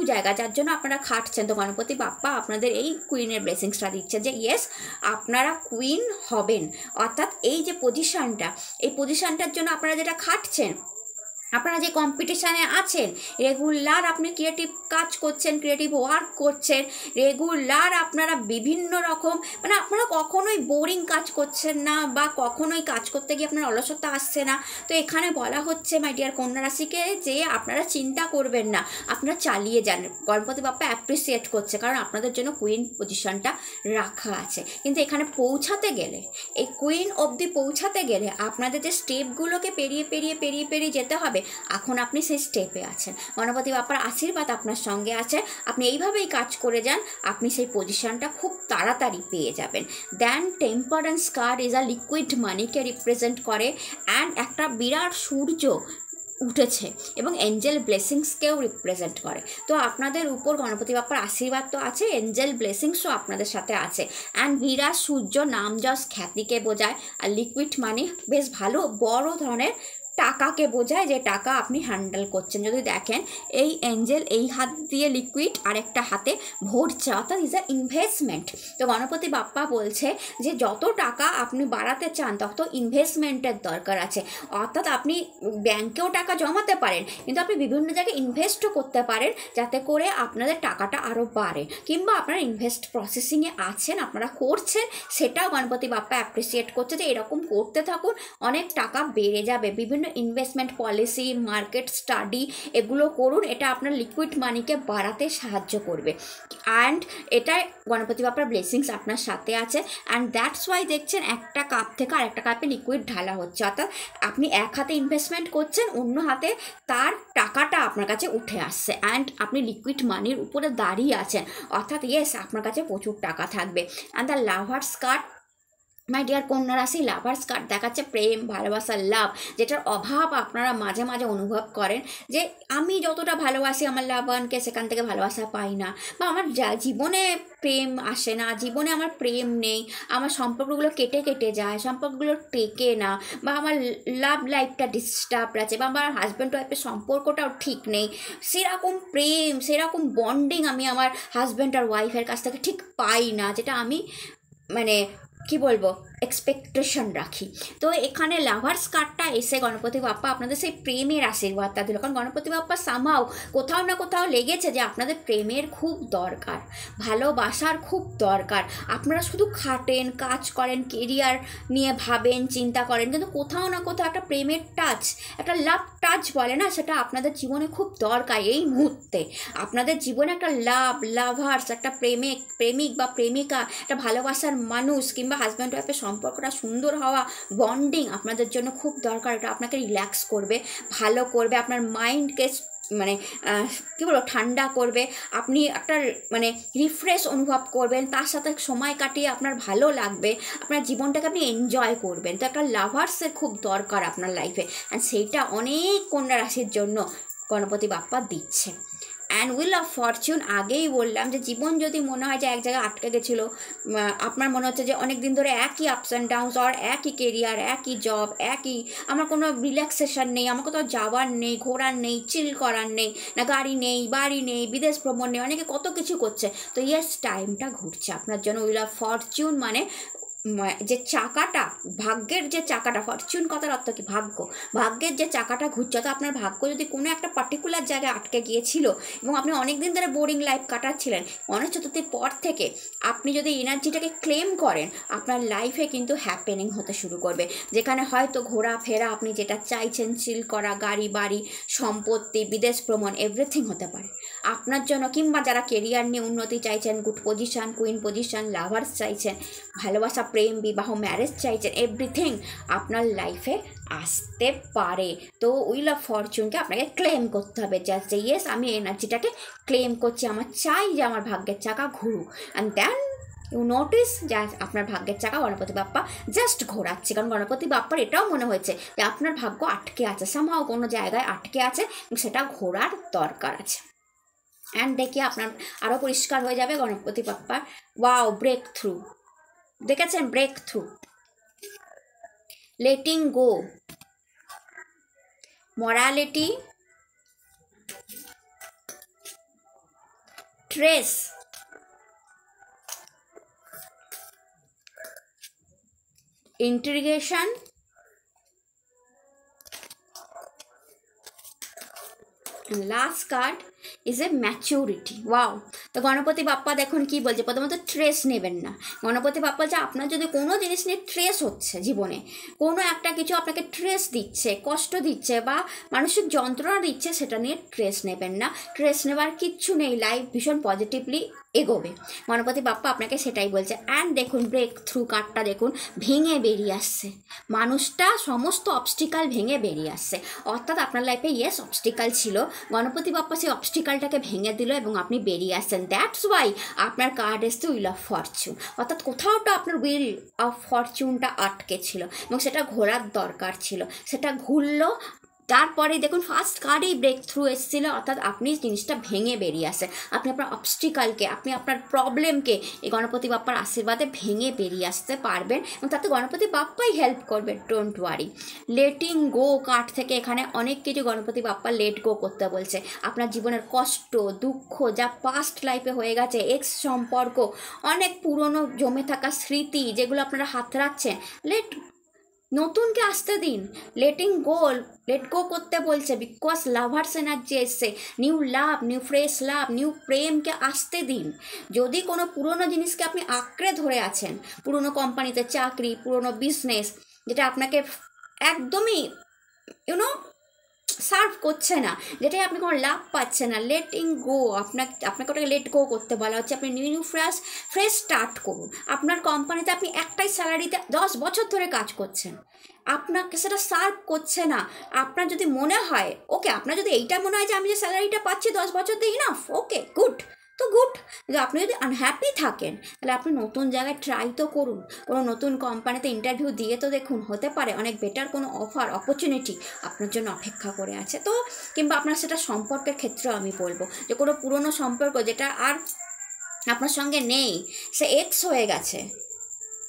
জায়গা, যার জন্য আপনারা খাটছেন। তো গণপতি বাপ্পা আপনাদের এই কুইনের ব্লেসিংসটা দিচ্ছে যে ইয়েস, আপনারা কুইন হবেন। অর্থাৎ এই যে পজিশনটা, এই পজিশনটার জন্য আপনারা যেটা খাটছেন, আপনারা যে কম্পিটিশানে আছেন, রেগুলার আপনি ক্রিয়েটিভ কাজ করছেন, ক্রিয়েটিভ ওয়ার্ক করছেন, রেগুলার আপনারা বিভিন্ন রকম, মানে আপনারা কখনোই বোরিং কাজ করছেন না বা কখনোই কাজ করতে গিয়ে আপনার অলসতা আসছে না। তো এখানে বলা হচ্ছে মাই ডিয়ার কন্যা রাশিকে যে আপনারা চিন্তা করবেন না, আপনারা চালিয়ে যান। গণপতি বাপ্পা অ্যাপ্রিসিয়েট করছে, কারণ আপনাদের জন্য কুইন পজিশনটা রাখা আছে। কিন্তু এখানে পৌঁছাতে গেলে, এই কুইন অবধি পৌঁছাতে গেলে আপনাদের যে স্টেপগুলোকে পেরিয়ে যেতে হবে, এখন আপনি সেই স্টেপে আছেন। গণপতি বাপ্পার আশীর্বাদ আপনার সঙ্গে আছে, আপনি এইভাবেই কাজ করে যান, আপনি সেই পজিশনটা খুব তাড়াতাড়ি পেয়ে যাবেন। Then temperance card is a liquid মানিকে রিপ্রেজেন্ট করে, অ্যান্ড একটা বিরাট সূর্য উঠেছে এবং এঞ্জেল ব্লেসিংসকেও রিপ্রেজেন্ট করে। তো আপনাদের উপর গণপতি বাপ্পার আশীর্বাদ তো আছে, এঞ্জেল ব্লেসিংসও আপনাদের সাথে আছে। অ্যান্ড বিরাট সূর্য নাম যশ খ্যাতিকে বোঝায়, আর লিকুইড মানে বেশ ভালো বড় ধরনের টাকাকে বোঝায়, যে টাকা আপনি হ্যান্ডেল করছেন। যদি দেখেন এই এঞ্জেল এই হাত দিয়ে লিকুইড, আরেকটা হাতে ভরছে, অর্থাৎ ইজ আ ইনভেস্টমেন্ট। তো গণপতি বাপ্পা বলছে যে যত টাকা আপনি বাড়াতে চান তত ইনভেস্টমেন্টের দরকার আছে। অর্থাৎ আপনি ব্যাংকেও টাকা জমাতে পারেন, কিন্তু আপনি বিভিন্ন জায়গায় ইনভেস্টও করতে পারেন, যাতে করে আপনাদের টাকাটা আরও বাড়ে। কিংবা আপনারা ইনভেস্ট প্রসেসিংয়ে আছেন, আপনারা করছেন, সেটাও গণপতি বাপ্পা অ্যাপ্রিসিয়েট করছে যে এরকম করতে থাকুন, অনেক টাকা বেড়ে যাবে। বিভিন্ন ইনভেস্টমেন্ট পলিসি, মার্কেট স্টাডি এগুলো করুন, এটা আপনার লিকুইড মানিকে বাড়াতে সাহায্য করবে। অ্যান্ড এটা গণপতি বাপ্পার ব্লেসিংস আপনার সাথে আছে। অ্যান্ড দ্যাটস ওয়াই দেখছেন একটা কাপ থেকে আরেকটা কাপে লিকুইড ঢালা হচ্ছে, অর্থাৎ আপনি এক হাতে ইনভেস্টমেন্ট করছেন, অন্য হাতে তার টাকাটা আপনার কাছে উঠে আসছে, অ্যান্ড আপনি লিকুইড মানির উপরে দাঁড়িয়ে আছেন, অর্থাৎ ইয়েস আপনার কাছে প্রচুর টাকা থাকবে। And the lovers card my dear কন্যা রাশি, লাভার্স কার্ড দেখাচ্ছে প্রেম, ভালোবাসা, লাভ, যেটার অভাব আপনারা মাঝে মাঝে অনুভব করেন, যে আমি যতটা ভালোবাসি আমার লাভানকে, সেখান থেকে ভালোবাসা পাই না, বা আমার জীবনে প্রেম আসে না, জীবনে আমার প্রেম নেই, আমার সম্পর্কগুলো কেটে যায়, সম্পর্কগুলো টেকে না, বা আমার লাভ লাইফটা ডিস্টার্ব আছে, বা আমার হাজব্যান্ড ওয়াইফের সম্পর্কটাও ঠিক নেই, সেরকম প্রেম, সেরকম বন্ডিং আমি আমার হাজব্যান্ড আর ওয়াইফের কাছ থেকে ঠিক পাই না, যেটা আমি মানে কি বলবো এক্সপেকটেশন রাখি। তো এখানে লাভার্স কার্ডটা এসে গণপতি বাপ্পা আপনাদের সেই প্রেমের আশীর্বাদটা দিল, কারণ গণপতি বাপ্পা সামহাও কোথাও না কোথাও লেগেছে যে আপনাদের প্রেমের খুব দরকার, ভালোবাসার খুব দরকার। আপনারা শুধু খাটেন, কাজ করেন, কেরিয়ার নিয়ে ভাবেন, চিন্তা করেন, কিন্তু কোথাও না কোথাও একটা প্রেমের টাচ, একটা লাভ টাচ বলে না, সেটা আপনাদের জীবনে খুব দরকার। এই মুহূর্তে আপনাদের জীবনে একটা লাভার্স, একটা প্রেমিক বা প্রেমিকা, একটা ভালোবাসার মানুষ কিংবা হাজব্যান্ড ওয়াইফের সম্পর্কটা সুন্দর হওয়া, বন্ডিং আপনাদের জন্য খুব দরকার। এটা আপনাকে রিল্যাক্স করবে, ভালো করবে, আপনার মাইন্ডকে মানে কী বলবো ঠান্ডা করবে, আপনি একটা মানে রিফ্রেশ অনুভব করবেন, তার সাথে সময় কাটিয়ে আপনার ভালো লাগবে, আপনার জীবনটাকে আপনি এনজয় করবেন। তো একটা লাভার্সের খুব দরকার আপনার লাইফে, অ্যান্ড সেইটা অনেক কন্যা রাশির জন্য গণপতি বাপ্পা দিচ্ছে। অ্যান্ড উইল অফ ফরচুন আগেই বললাম যে জীবন যদি মনে হয় যে এক জায়গায় আটকে গেছিলো, আপনার মনে হচ্ছে যে অনেক দিন ধরে একই আপস অ্যান্ড ডাউনস, আর একই কেরিয়ার, একই জব, একই, আমার কোনো রিল্যাক্সেশন নেই, আমার কোথাও যাওয়ার নেই, ঘোরার নেই, চিল করার নেই, না গাড়ি নেই, বাড়ি নেই, বিদেশ ভ্রমণ নেই, অনেকে কত কিছু করছে। তো ইয়েস, টাইমটা ঘুরছে আপনার জন্য। উইল অফ ফরচুন মানে যে চাকাটা, ভাগ্যের যে চাকাটা, ফরচুন কথার অর্থ কি? ভাগ্য, ভাগ্যের যে চাকাটা ঘুরছে। তো আপনার ভাগ্য যদি কোনো একটা পার্টিকুলার জায়গায় আটকে গিয়েছিল এবং আপনি অনেক দিন ধরে বোরিং লাইফ কাটাচ্ছিলেন, গণেশ চতুর্থীর পর থেকে আপনি যদি এনার্জিটাকে ক্লেম করেন, আপনার লাইফে কিন্তু হ্যাপেনিং হতে শুরু করবে, যেখানে হয়তো ঘোরাফেরা, আপনি যেটা চাইছেন, চিল করা, গাড়ি বাড়ি, সম্পত্তি, বিদেশ ভ্রমণ, এভরিথিং হতে পারে আপনার জন্য। কিংবা যারা কেরিয়ার নিয়ে উন্নতি চাইছেন, good position, queen position, lovers চাইছেন, ভালোবাসা, প্রেম, বিবাহ, ম্যারেজ চাইছেন, এভরিথিং আপনার লাইফে আসতে পারে। তো উইল অফ ফরচুনকে আপনাকে ক্লেম করতে হবে, জাস্ট যে ইয়েস আমি এনার্জিটাকে ক্লেম করছি, আমার চাই যে আমার ভাগ্যের চাকা ঘুরুক। অ্যান্ড দেন ইউ নোটিস যে আপনার ভাগ্যের চাকা গণপতি বাপ্পা জাস্ট ঘোরাচ্ছে, কারণ গণপতি বাপ্পার এটাও মনে হয়েছে যে আপনার ভাগ্য আটকে আছে, সামহাও কোনো জায়গায় আটকে আছে, সেটা ঘোরার দরকার আছে। অ্যান্ড দেখি আপনার আরও পরিষ্কার হয়ে যাবে গণপতি বাপ্পার। ওয়াও, ব্রেক থ্রু দেখেছেন, breakthrough, letting go, morality, trace, integration, last card is a maturity. Wow, তো গণপতি বাপ্পা দেখুন কি বলছে, প্রথমত ট্রেস নেবেন না। গণপতি বাপ্পা বলছে আপনার যদি কোনো জিনিস নিয়ে ট্রেস হচ্ছে, জীবনে কোনো একটা কিছু আপনাকে ট্রেস দিচ্ছে, কষ্ট দিচ্ছে বা মানসিক যন্ত্রণা দিচ্ছে, সেটা নিয়ে ট্রেস নেবেন না। ট্রেস নেবার কিচ্ছু নেই, লাইফ ভীষণ পজিটিভলি এগোবে। গণপতি বাপ্পা আপনাকে সেটাই বলছে। অ্যান্ড দেখুন ব্রেক থ্রু কার্ডটা দেখুন, ভেঙে বেরিয়ে আসছে মানুষটা, সমস্ত অবস্টিকাল ভেঙে বেরিয়ে আসছে। অর্থাৎ আপনার লাইফে ইয়েস অবস্টিকাল ছিল, গণপতি বাপ্পা সেই অবস্টিকালটাকে ভেঙে দিল এবং আপনি বেরিয়ে আসছেন। দ্যাটস ওয়াই আপনার কার্ড এসছে উইল অফ ফরচুন। অর্থাৎ কোথাওটা আপনার উইল অফ ফরচুনটা আটকে ছিল এবং সেটা ঘোরার দরকার ছিল, সেটা ঘুরলো। তারপরে দেখুন ফার্স্ট কার্ডেই ব্রেক থ্রু এসেছিলো, অর্থাৎ আপনি জিনিসটা ভেঙে বেরিয়ে আসেন, আপনি আপনার অবস্টিকালকে, আপনি আপনার প্রবলেমকে এই গণপতি বাপ্পার আশীর্বাদে ভেঙে বেরিয়ে আসতে পারবেন এবং তাতে গণপতি বাপ্পাই হেল্প করবে, don't worry. Letting go card থেকে এখানে অনেক কিছু গণপতি বাপ্পা লেট গো করতে বলছে। আপনার জীবনের কষ্ট, দুঃখ, যা পাস্ট লাইফে হয়ে গেছে, এক্স সম্পর্ক, অনেক পুরনো জমে থাকা স্মৃতি যেগুলো আপনারা হাতড়াচ্ছেন, নতুনকে আসতে দিন। লেট গো করতে বলছে, বিকজ লাভার্স এনার্জি এসছে, নিউ লাভ, নিউ ফ্রেশ লাভ, নিউ প্রেমকে আসতে দিন। যদি কোনো পুরনো জিনিসকে আপনি আঁকড়ে ধরে আছেন, পুরনো কোম্পানিতে চাকরি, পুরনো বিজনেস, যেটা আপনাকে একদমই সার্ভ করছে না, যেটাই আপনি কোনো লাভ পাচ্ছে না, লেটিং গো, আপনাকে ওটাকে লেট গো করতে বলা হচ্ছে। আপনি নিউ ফ্রেশ স্টার্ট করুন। আপনার কোম্পানিতে আপনি একটাই স্যালারিতে 10 বছর ধরে কাজ করছেন, আপনাকে সেটা সার্ভ করছে না। আপনার যদি মনে হয় ওকে, আপনার যদি এইটা মনে হয় যে আমি যে স্যালারিটা পাচ্ছি 10 বছর দিয়ে ইনাফ, ওকে গুড, তো গুড। কিন্তু আপনি যদি আনহ্যাপি থাকেন, তাহলে আপনি নতুন জায়গায় ট্রাই তো করুন, কোনো নতুন কোম্পানিতে ইন্টারভিউ দিয়ে তো দেখুন, হতে পারে অনেক বেটার কোনো অফার, অপরচুনিটি আপনার জন্য অপেক্ষা করে আছে। তো কিংবা আপনার সেটা সম্পর্কের ক্ষেত্রেও আমি বলবো যে কোনো পুরনো সম্পর্ক যেটা আর আপনার সঙ্গে নেই, সে এক্স হয়ে গেছে,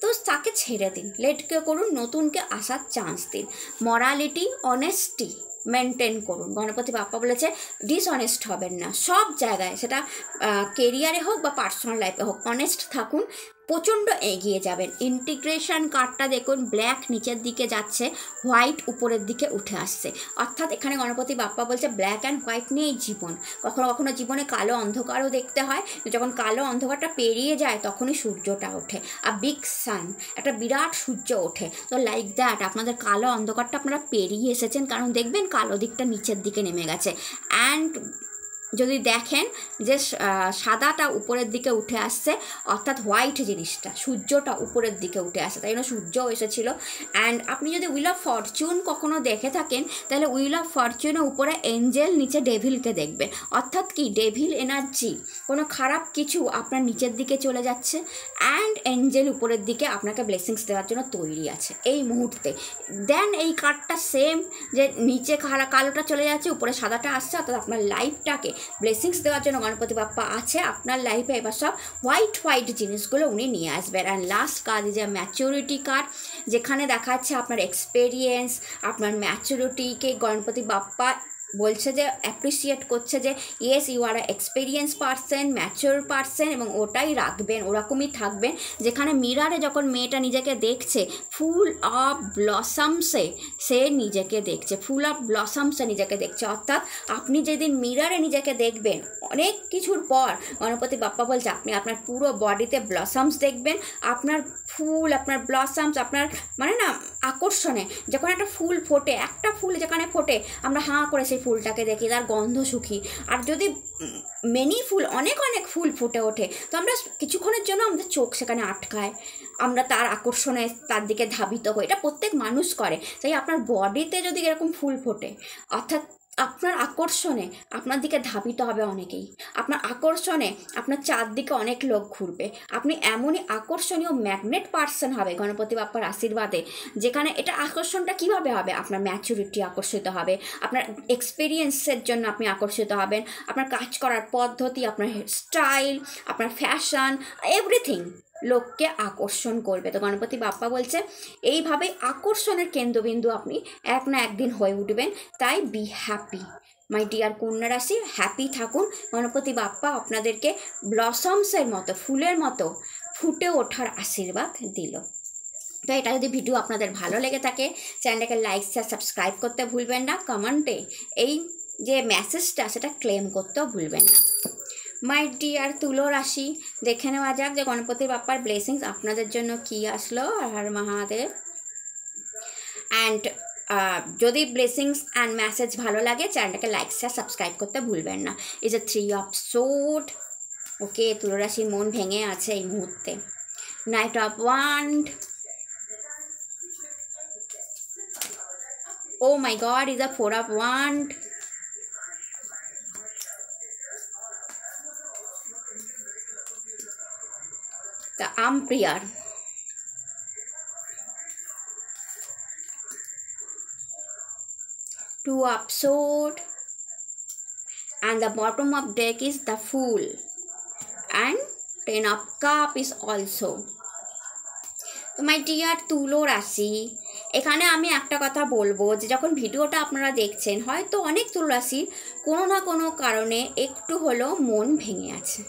তো তাকে ছেড়ে দিন, লেট গো করুন, নতুনকে আসার চান্স দিন। মরালিটি, অনেস্টি মেনটেন করুন। গণপতি বাপ্পা বলেছে ডিসঅনেস্ট হবেন না, সব জায়গায়, সেটা কেরিয়ারে হোক বা পার্সোনাল লাইফে হোক, অনেস্ট থাকুন, প্রচণ্ড এগিয়ে যাবেন। ইন্টিগ্রেশন কার্ডটা দেখুন, ব্ল্যাক নিচের দিকে যাচ্ছে, হোয়াইট উপরের দিকে উঠে আসছে। অর্থাৎ এখানে গণপতি বাপ্পা বলছে ব্ল্যাক অ্যান্ড হোয়াইট নিয়েই জীবন। কখনো কখনো জীবনে কালো অন্ধকারও দেখতে হয়, যখন কালো অন্ধকারটা পেরিয়ে যায় তখনই সূর্যটা ওঠে, আর বিগ সান, একটা বিরাট সূর্য ওঠে। তো লাইক দ্যাট আপনাদের কালো অন্ধকারটা আপনারা পেরিয়ে এসেছেন, কারণ দেখবেন কালো দিকটা নিচের দিকে নেমে গেছে। অ্যান্ড যদি দেখেন যে সাদাটা উপরের দিকে উঠে আসছে, অর্থাৎ হোয়াইট জিনিসটা, সূর্যটা উপরের দিকে উঠে আসছে, তাই জন্য সূর্যও এসেছিলো। অ্যান্ড আপনি যদি উইল অফ ফরচুন কখনো দেখে থাকেন, তাহলে উইল অফ ফরচুনের উপরে এঞ্জেল, নিচে ডেভিলকে দেখবেন। অর্থাৎ কি, ডেভিল এনার্জি, কোনো খারাপ কিছু আপনার নিচের দিকে চলে যাচ্ছে, অ্যান্ড এঞ্জেল উপরের দিকে আপনাকে ব্লেসিংস দেওয়ার জন্য তৈরি আছে এই মুহূর্তে। দেন এই কার্ডটা সেম, যে নিচে কালোটা চলে যাচ্ছে, উপরে সাদাটা আসছে, অর্থাৎ আপনার লাইফটাকে ব্লেসিংস দেওয়ার জন্য গণপতি বাপ্পা আছে আপনার লাইফে। এবার সব হোয়াইট জিনিসগুলো উনি নিয়ে আসবেন। And last card is A maturity card, যেখানে দেখাচ্ছে আপনার এক্সপেরিয়েন্স, আপনার ম্যাচুরিটিকে গণপতি বাপ্পা বলছে যে অ্যাপ্রিসিয়েট করছে যে yes you are experience person, mature person, এবং ওটাই রাখবেন, ওরকমই থাকবেন। যেখানে মিরারে যখন মেয়েটা নিজেকে দেখছে ফুল অফ ব্লসামসে সে নিজেকে দেখছে, ফুল অফ ব্লসামসে নিজেকে দেখছে। অর্থাৎ আপনি যেদিন মিরারে নিজেকে দেখবেন অনেক কিছুর পর, গণপতি বাপ্পা বলছে আপনি আপনার পুরো বডিতে ব্লসামস দেখবেন, আপনার ফুল, আপনার ব্লসামস, আপনার মানে না আকর্ষণে যখন একটা ফুল ফোটে, একটা ফুল যেখানে ফোটে আমরা হাঁ করে সেই ফুলটাকে দেখি, তার গন্ধ শুকি। আর যদি মেনি ফুল, অনেক ফুল ফুটে ওঠে তো আমরা কিছুক্ষণের জন্য আমাদের চোখ সেখানে আটকায়, আমরা তার আকর্ষণে তার দিকে ধাবিত হই। এটা প্রত্যেক মানুষ করে। তাই আপনার বডিতে যদি এরকম ফুল ফোটে, অর্থাৎ আপনার আকর্ষণে আপনার দিকে ধাবিত হবে অনেকেই, আপনার আকর্ষণে আপনার চারদিকে অনেক লোক ঘুরবে, আপনি এমনই আকর্ষণীয় ম্যাগনেট পার্সন হবে গণপতি বাপ্পার আশীর্বাদে। যেখানে এটা আকর্ষণটা কিভাবে হবে, আপনার ম্যাচুরিটি আকর্ষিত হবে, আপনার এক্সপিরিয়েন্সের জন্য আপনি আকর্ষিত হবেন, আপনার কাজ করার পদ্ধতি, আপনার স্টাইল, আপনার ফ্যাশন, এভরিথিং লোককে আকর্ষণ করবে। তো গণপতি বাপ্পা বলছে এইভাবে আকর্ষণের কেন্দ্রবিন্দু আপনি এক না একদিন হয়ে উঠবেন। তাই বি হ্যাপি মাই ডিয়ার কন্যা রাশি, হ্যাপি থাকুন। গণপতি বাপ্পা আপনাদেরকে ব্লসমসের মতো, ফুলের মতো ফুটে ওঠার আশীর্বাদ দিল। তো এটা যদি ভিডিও আপনাদের ভালো লেগে থাকে, চ্যানেলটাকে লাইক শেয়ার সাবস্ক্রাইব করতে ভুলবেন না। কমেন্টে এই যে মেসেজটা সেটা ক্লেম করতেও ভুলবেন না। মাই ডিয়ার তুলো রাশি, দেখে নেওয়া যাক যে গণপতি বাপ্পার ব্লেসিংস আপনাদের জন্য কি আসলো। হর মহাদেব। অ্যান্ড যদি ব্লেসিংস অ্যান্ড মেসেজ ভালো লাগে চ্যানেলটাকে লাইক শেয়ার সাবস্ক্রাইব করতে ভুলবেন না। Is a 3 of sword. Okay, তুলো রাশির মন ভেঙে আছে এই মুহূর্তে। Knight of wand. Oh my god, is a 4 of wand. The Emperor. Two of Swords. And the bottom of deck is the Fool. And 10 of Cup is also. তো my dear তুলো রাশি, এখানে আমি একটা কথা বলবো যে যখন ভিডিওটা আপনারা দেখছেন হয়তো অনেক তুলো রাশির কোনো না কোনো কারণে একটু হলেও মন ভেঙে আছে।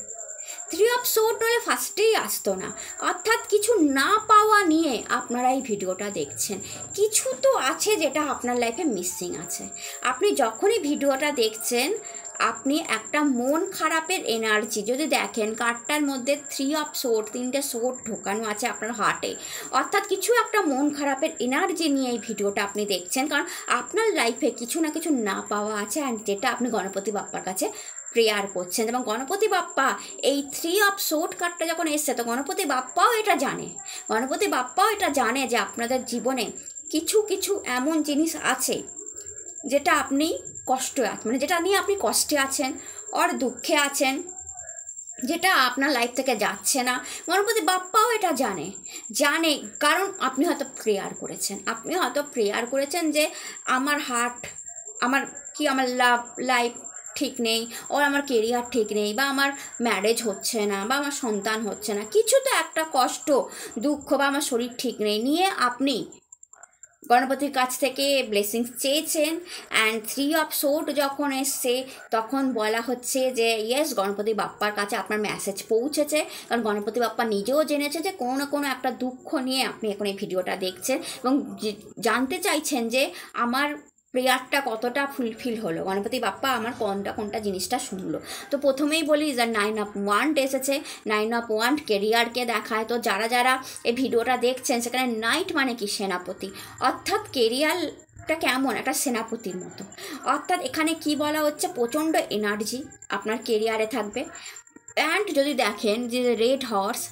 3 অফ সোর্ড হলে ফার্স্টেই আসতো না, অর্থাৎ কিছু না পাওয়া নিয়ে আপনারা এই ভিডিওটা দেখছেন। কিছু তো আছে যেটা আপনার লাইফে মিসিং আছে। আপনি যখনই ভিডিওটা দেখছেন আপনি একটা মন খারাপের এনার্জি যদি দেখেন, কার্ডটার মধ্যে 3 অফ সোর্ড, 3টে সোর্ড ঢোকানো আছে আপনার হার্টে, অর্থাৎ কিছু একটা মন খারাপের এনার্জি নিয়ে এই ভিডিওটা আপনি দেখছেন। কারণ আপনার লাইফে কিছু না কিছু না পাওয়া আছে, অ্যান্ড যেটা আপনি গণপতি বাপ্পার কাছে প্রেয়ার করছেন। এবং গণপতি বাপ্পা এই 3 অফ সোর্ড কার্ডটা যখন এসছে তো গণপতি বাপ্পাও এটা জানে, গণপতি বাপ্পাও এটা জানে যে আপনাদের জীবনে কিছু কিছু এমন জিনিস আছে যেটা আপনি কষ্ট মানে যেটা নিয়ে আপনি কষ্টে আছেন, আর দুঃখে আছেন, যেটা আপনার লাইফ থেকে যাচ্ছে না। গণপতি বাপ্পাও এটা জানে কারণ আপনি হয়তো প্রেয়ার করেছেন যে আমার হার্ট, আমার লাভ লাইফ ঠিক নেই, ওর আমার কেরিয়ার ঠিক নেই, বা আমার ম্যারেজ হচ্ছে না, বা আমার সন্তান হচ্ছে না, কিছু তো একটা কষ্ট দুঃখ, বা আমার শরীর ঠিক নেই নিয়ে আপনি গণপতির কাছ থেকে ব্লেসিংস চেয়েছেন। অ্যান্ড 3 অফ সোর্ড যখন এসছে তখন বলা হচ্ছে যে ইয়েস, গণপতি বাপ্পার কাছে আপনার মেসেজ পৌঁছেছে। কারণ গণপতি বাপ্পা নিজেও জেনেছে যে কোনো না কোনো একটা দুঃখ নিয়ে আপনি এখন এই ভিডিওটা দেখছেন এবং জানতে চাইছেন যে আমার প্রেয়ারটা কতটা ফুলফিল হলো, গণপতি বাপ্পা আমার কোনটা জিনিসটা শুনলো। তো প্রথমেই বলি যে 9 অফ ওয়ান্ড এসেছে। 9 অফ ওয়ান্ড কেরিয়ারকে দেখায়। তো যারা এই ভিডিওটা দেখছেন সেখানে নাইট মানে কি সেনাপতি, অর্থাৎ কেরিয়ারটা কেমন একটা সেনাপতির মতো। অর্থাৎ এখানে কি বলা হচ্ছে, প্রচণ্ড এনার্জি আপনার কেরিয়ারে থাকবে। অ্যান্ড যদি দেখেন যে red horse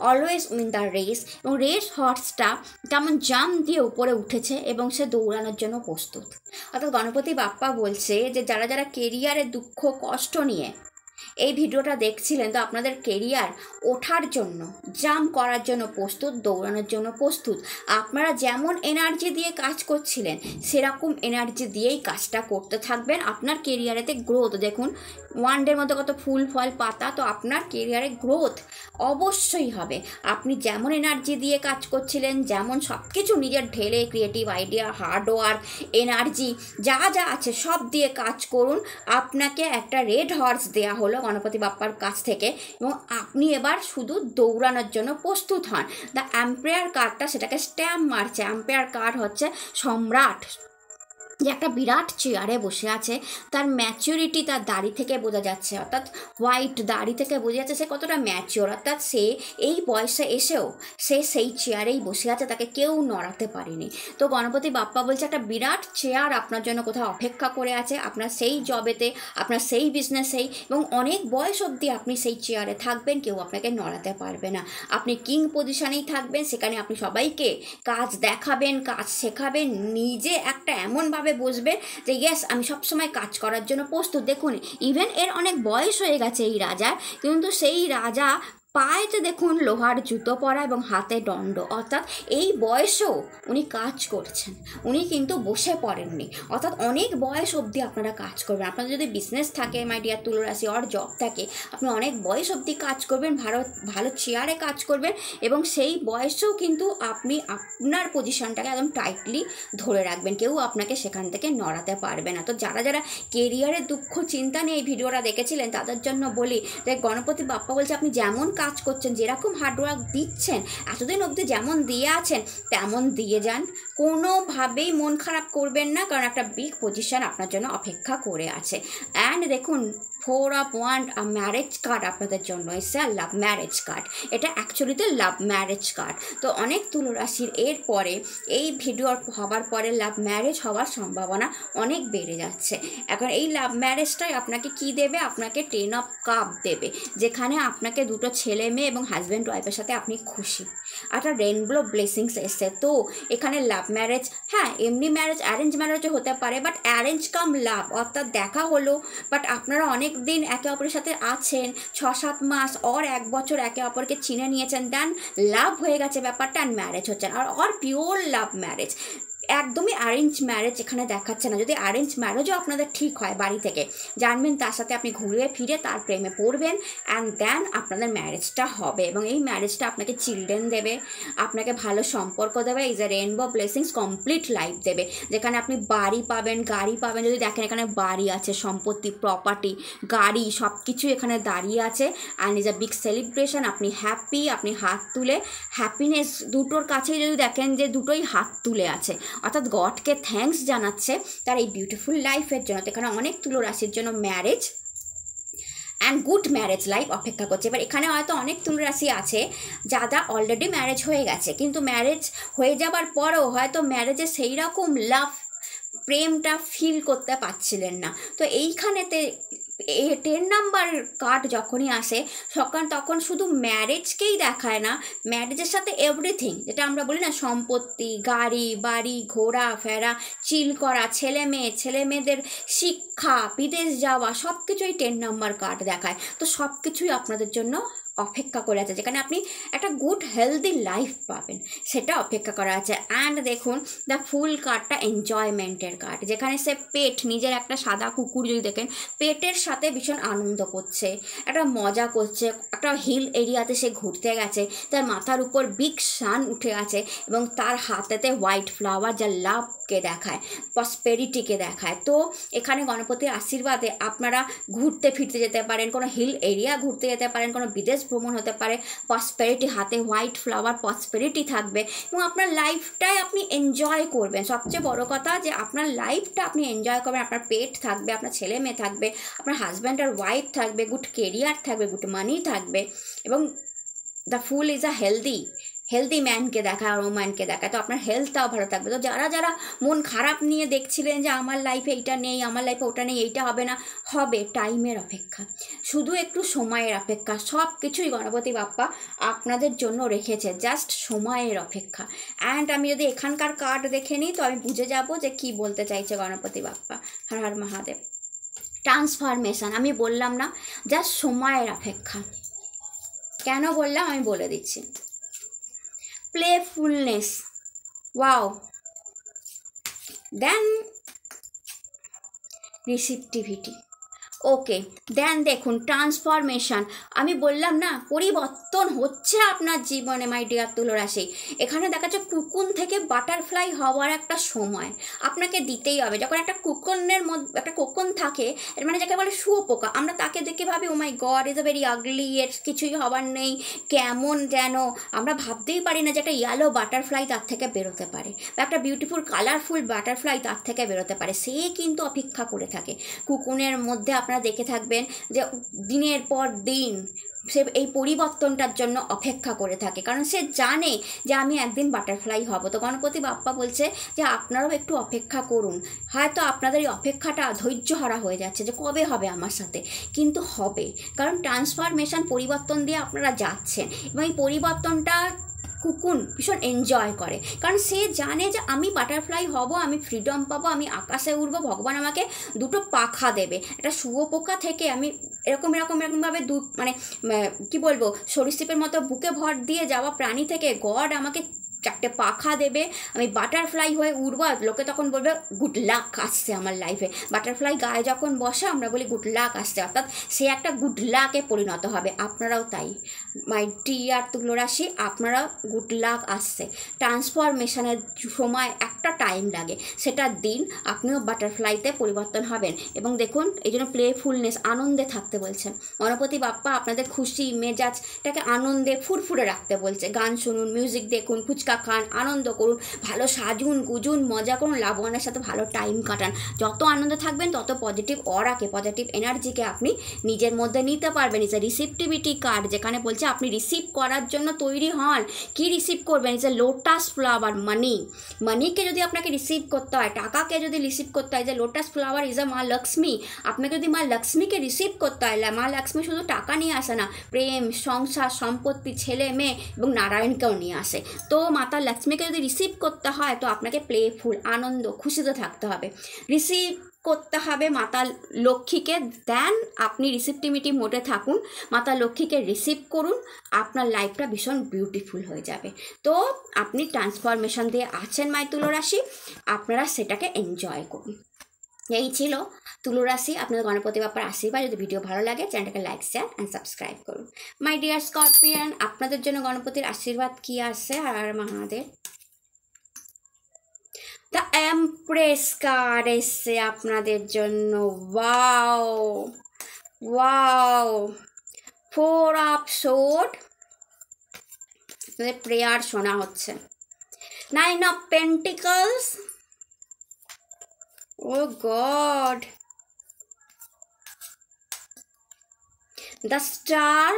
always win the race, এবং রেড হর্সটা কেমন জাম্প দিয়ে উপরে উঠেছে এবং সে দৌড়ানোর জন্য প্রস্তুত। অর্থাৎ গণপতি বাপ্পা বলছে যে যারা কেরিয়ারে দুঃখ কষ্ট নিয়ে এই ভিডিওটা দেখছিলেন তো আপনাদের কেরিয়ার ওঠার জন্য, জাম্প করার জন্য প্রস্তুত, দৌড়ানোর জন্য প্রস্তুত। আপনারা যেমন এনার্জি দিয়ে কাজ করছিলেন সেরকম এনার্জি দিয়েই কাজটা করতে থাকবেন। আপনার কেরিয়ারেতে গ্রোথ দেখুন, ওয়ান ডের মধ্যে কত ফুল ফল পাতা, তো আপনার কেরিয়ারে গ্রোথ অবশ্যই হবে। আপনি যেমন এনার্জি দিয়ে কাজ করছিলেন, যেমন সব কিছু নিজের ঢেলে ক্রিয়েটিভ আইডিয়া, হার্ডওয়ার্ক, এনার্জি যা যা আছে সব দিয়ে কাজ করুন। আপনাকে একটা রেড হর্স দেয়া হলো গণপতি বাপ্পার কাছ থেকে এবং আপনি এবার শুধু দৌড়ানোর জন্য প্রস্তুত হন। দ্য এম্পায়ার কার্ডটা সেটাকে স্ট্যাম্প মারছে। এম্পায়ার কার্ড হচ্ছে সম্রাট, যে একটা বিরাট চেয়ারে বসে আছে, তার ম্যাচিউরিটি তার দাড়ি থেকে বোঝা যাচ্ছে, অর্থাৎ হোয়াইট দাড়ি থেকে বোঝা যাচ্ছে সে কতটা ম্যাচিওর। অর্থাৎ সে এই বয়সে এসেও সে সেই চেয়ারেই বসে আছে, তাকে কেউ নড়াতে পারেনি। তো গণপতি বাপ্পা বলছে একটা বিরাট চেয়ার আপনার জন্য কোথাও অপেক্ষা করে আছে, আপনার সেই জবেতে, আপনার সেই বিজনেসেই, এবং অনেক বয়স অবধি আপনি সেই চেয়ারে থাকবেন, কেউ আপনাকে নড়াতে পারবে না। আপনি কিং পজিশনেই থাকবেন, সেখানে আপনি সবাইকে কাজ দেখাবেন, কাজ শেখাবেন, নিজে একটা এমনভাবে বসবেন যে ইয়েস আমি সবসময় কাজ করার জন্য প্রস্তুত। দেখুন ইভেন এর অনেক বয়স হয়ে গেছে এই রাজার, কিন্তু সেই রাজা পায়েতে দেখুন লোহার জুতো পরা এবং হাতে দণ্ড, অর্থাৎ এই বয়সেও উনি কাজ করছেন, উনি কিন্তু বসে পড়েননি। অর্থাৎ অনেক বয়স অবধি আপনারা কাজ করবেন। আপনাদের যদি বিজনেস থাকে মাই ডিয়ার তুলা রাশি, আর জব থাকে, আপনি অনেক বয়স অবধি কাজ করবেন, ভালো চেয়ারে কাজ করবেন, এবং সেই বয়সেও কিন্তু আপনি আপনার পজিশনটাকে একদম টাইটলি ধরে রাখবেন, কেউ আপনাকে সেখান থেকে নড়াতে পারবে না। তো যারা যারা কেরিয়ারের দুঃখ চিন্তা নিয়ে এই ভিডিওটা দেখেছিলেন তাদের জন্য বলি যে গণপতি বাপ্পা বলছে আপনি যেমন কাজ করছেন, যেরকম হার্ডওয়ার্ক দিচ্ছেন, এতদিন অবধি যেমন দিয়ে আছেন তেমন দিয়ে যান, কোনোভাবেই মন খারাপ করবেন না, কারণ একটা বিগ পজিশন আপনার জন্য অপেক্ষা করে আছে। অ্যান্ড দেখুন 4 of Wands ম্যারেজ কার্ড আপনাদের জন্য এসে, লাভ ম্যারেজ কার্ড, এটা অ্যাকচুয়ালিতে লাভ ম্যারেজ কার্ড। তো অনেক তুলা রাশির এর পরে এই ভিডিও হবার পরে লাভ ম্যারেজ হওয়ার সম্ভাবনা অনেক বেড়ে যাচ্ছে। এখন এই লাভ ম্যারেজটাই আপনাকে কি দেবে? আপনাকে 10 of Cups দেবে, যেখানে আপনাকে দুটো ছেলে মেয়ে এবং হাজব্যান্ড ওয়াইফের সাথে আপনি খুশি, একটা রেইনবো ব্লেসিংস এসছে। তো এখানে লাভ ম্যারেজ, হ্যাঁ এমনি ম্যারেজ অ্যারেঞ্জ ম্যারেজও হতে পারে, বাট অ্যারেঞ্জ কাম লাভ, অর্থাৎ দেখা হলো বাট আপনারা অনেক দিন একে অপরের সাথে আছেন, 6-7 মাস অর 1 বছর একে অপরকে চিনে নিয়েছেন, দেন লাভ হয়ে গেছে ব্যাপারটা, অ্যান্ড ম্যারেজ হচ্ছে। আর পিওর লাভ ম্যারেজ, একদমই অ্যারেঞ্জ ম্যারেজ এখানে দেখাচ্ছে না। যদি অ্যারেঞ্জ ম্যারেজও আপনাদের ঠিক হয়, বাড়ি থেকে জানবেন, তার সাথে আপনি ঘুরে ফিরে তার প্রেমে পড়বেন, অ্যান্ড দেন আপনাদের ম্যারেজটা হবে, এবং এই ম্যারেজটা আপনাকে চিলড্রেন দেবে, আপনাকে ভালো সম্পর্ক দেবে, is a rainbow blessings, complete life দেবে, যেখানে আপনি বাড়ি পাবেন, গাড়ি পাবেন। যদি দেখেন এখানে বাড়ি আছে, সম্পত্তি, প্রপার্টি, গাড়ি সব কিছু এখানে দাঁড়িয়ে আছে, and is a big celebration. আপনি হ্যাপি, আপনি হাত তুলে হ্যাপিনেস দুটোর কাছেই যদি দেখেন যে দুটোই হাত তুলে আছে, অর্থাৎ গডকে থ্যাঙ্কস জানাচ্ছে তার এই বিউটিফুল লাইফের জন্য। তো এখানে অনেক তুলা রাশির জন্য marriage and good marriage life অপেক্ষা করছে। এবার এখানে হয়তো অনেক তুলা রাশি আছে যারা অলরেডি ম্যারেজ হয়ে গেছে, কিন্তু ম্যারেজ হয়ে যাবার পরেও হয়তো ম্যারেজে সেই রকম লাভ প্রেমটা ফিল করতে পারছিলেন না। তো এইখানেতে 10 নাম্বার কার্ড যখনই আসে তখন শুধু ম্যারেজকেই দেখায় না, ম্যারেজের সাথে এভরিথিং, যেটা আমরা বলি না সম্পত্তি, গাড়ি, বাড়ি, ঘোরা ফেরা, চিল করা, ছেলে মেয়েদের শিক্ষা, বিদেশ যাওয়া, সব কিছুই 10 নাম্বার কার্ড দেখায়। তো সব কিছুই আপনাদের জন্য অপেক্ষা করে আছে, যেখানে আপনি একটা গুড হেলদি লাইফ পাবেন, সেটা অপেক্ষা করা আছে। অ্যান্ড দেখুন দ্য ফুল কার্ডটা এনজয়মেন্টের কার্ড, যেখানে সে পেট, নিজের একটা সাদা কুকুর যদি দেখেন, পেটের সাথে ভীষণ আনন্দ করছে, একটা মজা করছে, একটা হিল এরিয়াতে সে ঘুরতে গেছে, তার মাথার উপর বিগ সান উঠে আছে এবং তার হাতেতে হোয়াইট ফ্লাওয়ার, যা লাভকে দেখায়, প্রসপেরিটিকে দেখায়। তো এখানে গণপতির আশীর্বাদে আপনারা ঘুরতে ফিরতে যেতে পারেন, কোনো হিল এরিয়া ঘুরতে যেতে পারেন, কোনো বিদেশ ভ্রমণ হতে পারে, প্রসপেরিটি, হাতে হোয়াইট ফ্লাওয়ার, প্রসপেরিটি থাকবে, এবং আপনার লাইফটাই আপনি এনজয় করবেন। সবচেয়ে বড় কথা যে আপনার লাইফটা আপনি এনজয় করবেন, আপনার পেট থাকবে, আপনার ছেলে মেয়ে থাকবে, আপনার হাজব্যান্ড আর ওয়াইফ থাকবে, গুড কেরিয়ার থাকবে, গুড মানি থাকবে, এবং the fool is a healthy ম্যানকে দেখায়, রোম্যানকে দেখায়। তো আপনার হেলথটাও ভালো থাকবে। তো যারা যারা মন খারাপ নিয়ে দেখছিলেন যে আমার লাইফে এইটা নেই, আমার লাইফে ওটা নেই, এইটা হবে না, হবে, টাইমের অপেক্ষা, শুধু একটু সময়ের অপেক্ষা। সব কিছুই গণপতি বাপ্পা আপনাদের জন্য রেখেছে, জাস্ট সময়ের অপেক্ষা। অ্যান্ড আমি যদি এখানকার কার্ড দেখে নিই তো আমি বুঝে যাব যে কি বলতে চাইছে গণপতি বাপ্পা। হর হর মহাদেব। ট্রান্সফরমেশন আমি বললাম না, যা সময়ের অপেক্ষা। কেন বললাম আমি বলে দিচ্ছি। প্লেফুলনেস, ওয়াও, দেন রিসিপটিভিটি, ওকে, দেন দেখুন ট্রান্সফরমেশন, আমি বললাম না পরিবর্তন হচ্ছে আপনার জীবনে মাই ডিয়ার তুলা রাশি। এখানে দেখা যাচ্ছে কুকুন থেকে বাটারফ্লাই হওয়ার একটা সময় আপনাকে দিতেই হবে। যখন একটা কুকুনের মধ্যে একটা কোকুন থাকে, মানে যাকে বলে শুয়োপোকা, আমরা তাকে দেখে ভাবি ও my god is a very আগলি, এর কিছুই হবার নেই, কেমন যেন, আমরা ভাবতেই পারি না যে একটা ইয়েলো বাটারফ্লাই তার থেকে বেরোতে পারে, বা একটা বিউটিফুল কালারফুল বাটারফ্লাই তার থেকে বেরোতে পারে। সে কিন্তু অপেক্ষা করে থাকে। কুকুনের মধ্যে আপনারা দেখে থাকবেন যে দিনের পর দিন সে এই পরিবর্তনটার জন্য অপেক্ষা করে থাকে, কারণ সে জানে যে আমি একদিন বাটারফ্লাই হব। তো গণপতি বাপ্পা বলছে যে আপনারাও একটু অপেক্ষা করুন। হয়তো আপনাদের এই অপেক্ষাটা ধৈর্যহারা হয়ে যাচ্ছে যে কবে হবে আমার সাথে, কিন্তু হবে, কারণ ট্রান্সফরমেশন, পরিবর্তন দিয়ে আপনারা যাচ্ছেন, এবং এই পরিবর্তনটা কুকুন ভীষণ এনজয় করে, কারণ সে জানে যে আমি বাটারফ্লাই হব, আমি ফ্রিডম পাবো, আমি আকাশে উড়বো, ভগবান আমাকে দুটো পাখা দেবে। একটা শুয়োপোকা থেকে আমি এরকমভাবে মানে কি বলবো, সরীসৃপের মতো বুকে ভর দিয়ে যাওয়া প্রাণী থেকে গড আমাকে 4টে পাখা দেবে, আমি বাটারফ্লাই হয়ে উড়বো। লোকে তখন বলবে গুড লাক আসছে আমার লাইফে। বাটারফ্লাই গায়ে যখন বসে আমরা বলি গুড লাক আসছে, অর্থাৎ সে একটা গুড লাকে পরিণত হবে। আপনারাও তাই মাই ডিয়ার তুলা রাশি, আপনারাও গুড লাক আসছে। ট্রান্সফরমেশনের সময় একটা টাইম লাগে, সেটা দিন আপনিও বাটারফ্লাইতে পরিবর্তন হবেন। এবং দেখুন এই জন্য প্লেফুলনেস, আনন্দে থাকতে বলছেন গণপতি বাপ্পা। আপনাদের খুশি মেজাজটাকে আনন্দে ফুরফুরে রাখতে বলছে। গান শুনুন, মিউজিক দেখুন, ফুচকা খান, আনন্দ করুন, ভালো সাজুন গুজুন, মজা করুন, লাভবানের সাথে ভালো টাইম কাটান। যত আনন্দ থাকবেন তত পজিটিভ অরাকে, পজিটিভ এনার্জিকে আপনি নিজের মধ্যে নিতে পারবেন। ইজ এ রিসিপটিভিটি কার্ড, যেখানে বলছে আপনি রিসিভ করার জন্য তৈরি হন। কি রিসিভ করবেন? ইজ এ লোটাস ফ্লাওয়ার, মানি। মানিকে যদি আপনাকে রিসিভ করতে হয়, টাকাকে যদি রিসিভ করতে হয়, যে লোটাস ফ্লাওয়ার ইজ এ মা লক্ষ্মী। আপনাকে যদি মা লক্ষ্মীকে রিসিভ করতে হয়, মা লক্ষ্মী শুধু টাকা নিয়ে আসে না, প্রেম, সংসার, সম্পত্তি, ছেলে মেয়ে এবং নারায়ণকেও নিয়ে আসে। তো মাতা লক্ষ্মীকে যদি রিসিভ করতে হয় তো আপনাকে প্লেফুল, আনন্দ, খুশিতে থাকতে হবে। রিসিভ করতে হবে মাতা লক্ষ্মীকে, দেন আপনি রিসিপটিভিটি মোডে থাকুন, মাতা লক্ষ্মীকে রিসিভ করুন, আপনার লাইফটা ভীষণ বিউটিফুল হয়ে যাবে। তো আপনি ট্রান্সফরমেশন দিয়ে আছেন মাই তুলা রাশি, আপনারা সেটাকে এনজয় করুন। এই ছিল তুলা রাশি, আপনাদের গণপতি বাপ্পার আশীর্বাদ। যদি ভিডিও ভালো লাগে চ্যানেলটাকে লাইক, শেয়ার অ্যান্ড সাবস্ক্রাইব করুন। মাই ডিয়ার স্করপিয়ান, আপনাদের জন্য গণপতির আশীর্বাদ কি আসছে? আর মহাদেব, দ্য এমপ্রেস কার্ড এসছে আপনাদের জন্য। ওয়াও ওয়াও, 4 অফ সোর্ড, আপনাদের প্রেয়ার শোনা হচ্ছে। 9 of pentacles, oh god, the star,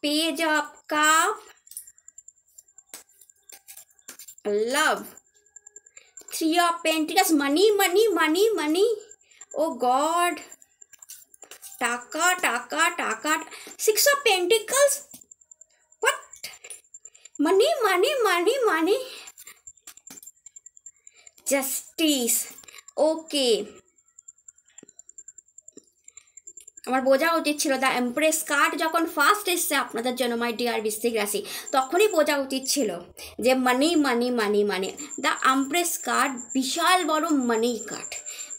page of cup, love, 3 of pentacles, money, money, money, money, oh god, taka, taka, taka, 6 of pentacles, what, money, money, money, money, justice, okay, আমার বোঝা উচিত ছিল the empress card যখন first এসছে আপনাদের জন্য my dear বৃশ্চিক রাশি, তখনই বোঝা উচিত ছিল যে মানি মানি মানি মানি। দ্য এমপ্রেস কার্ড বিশাল বড় মানি কার্ড,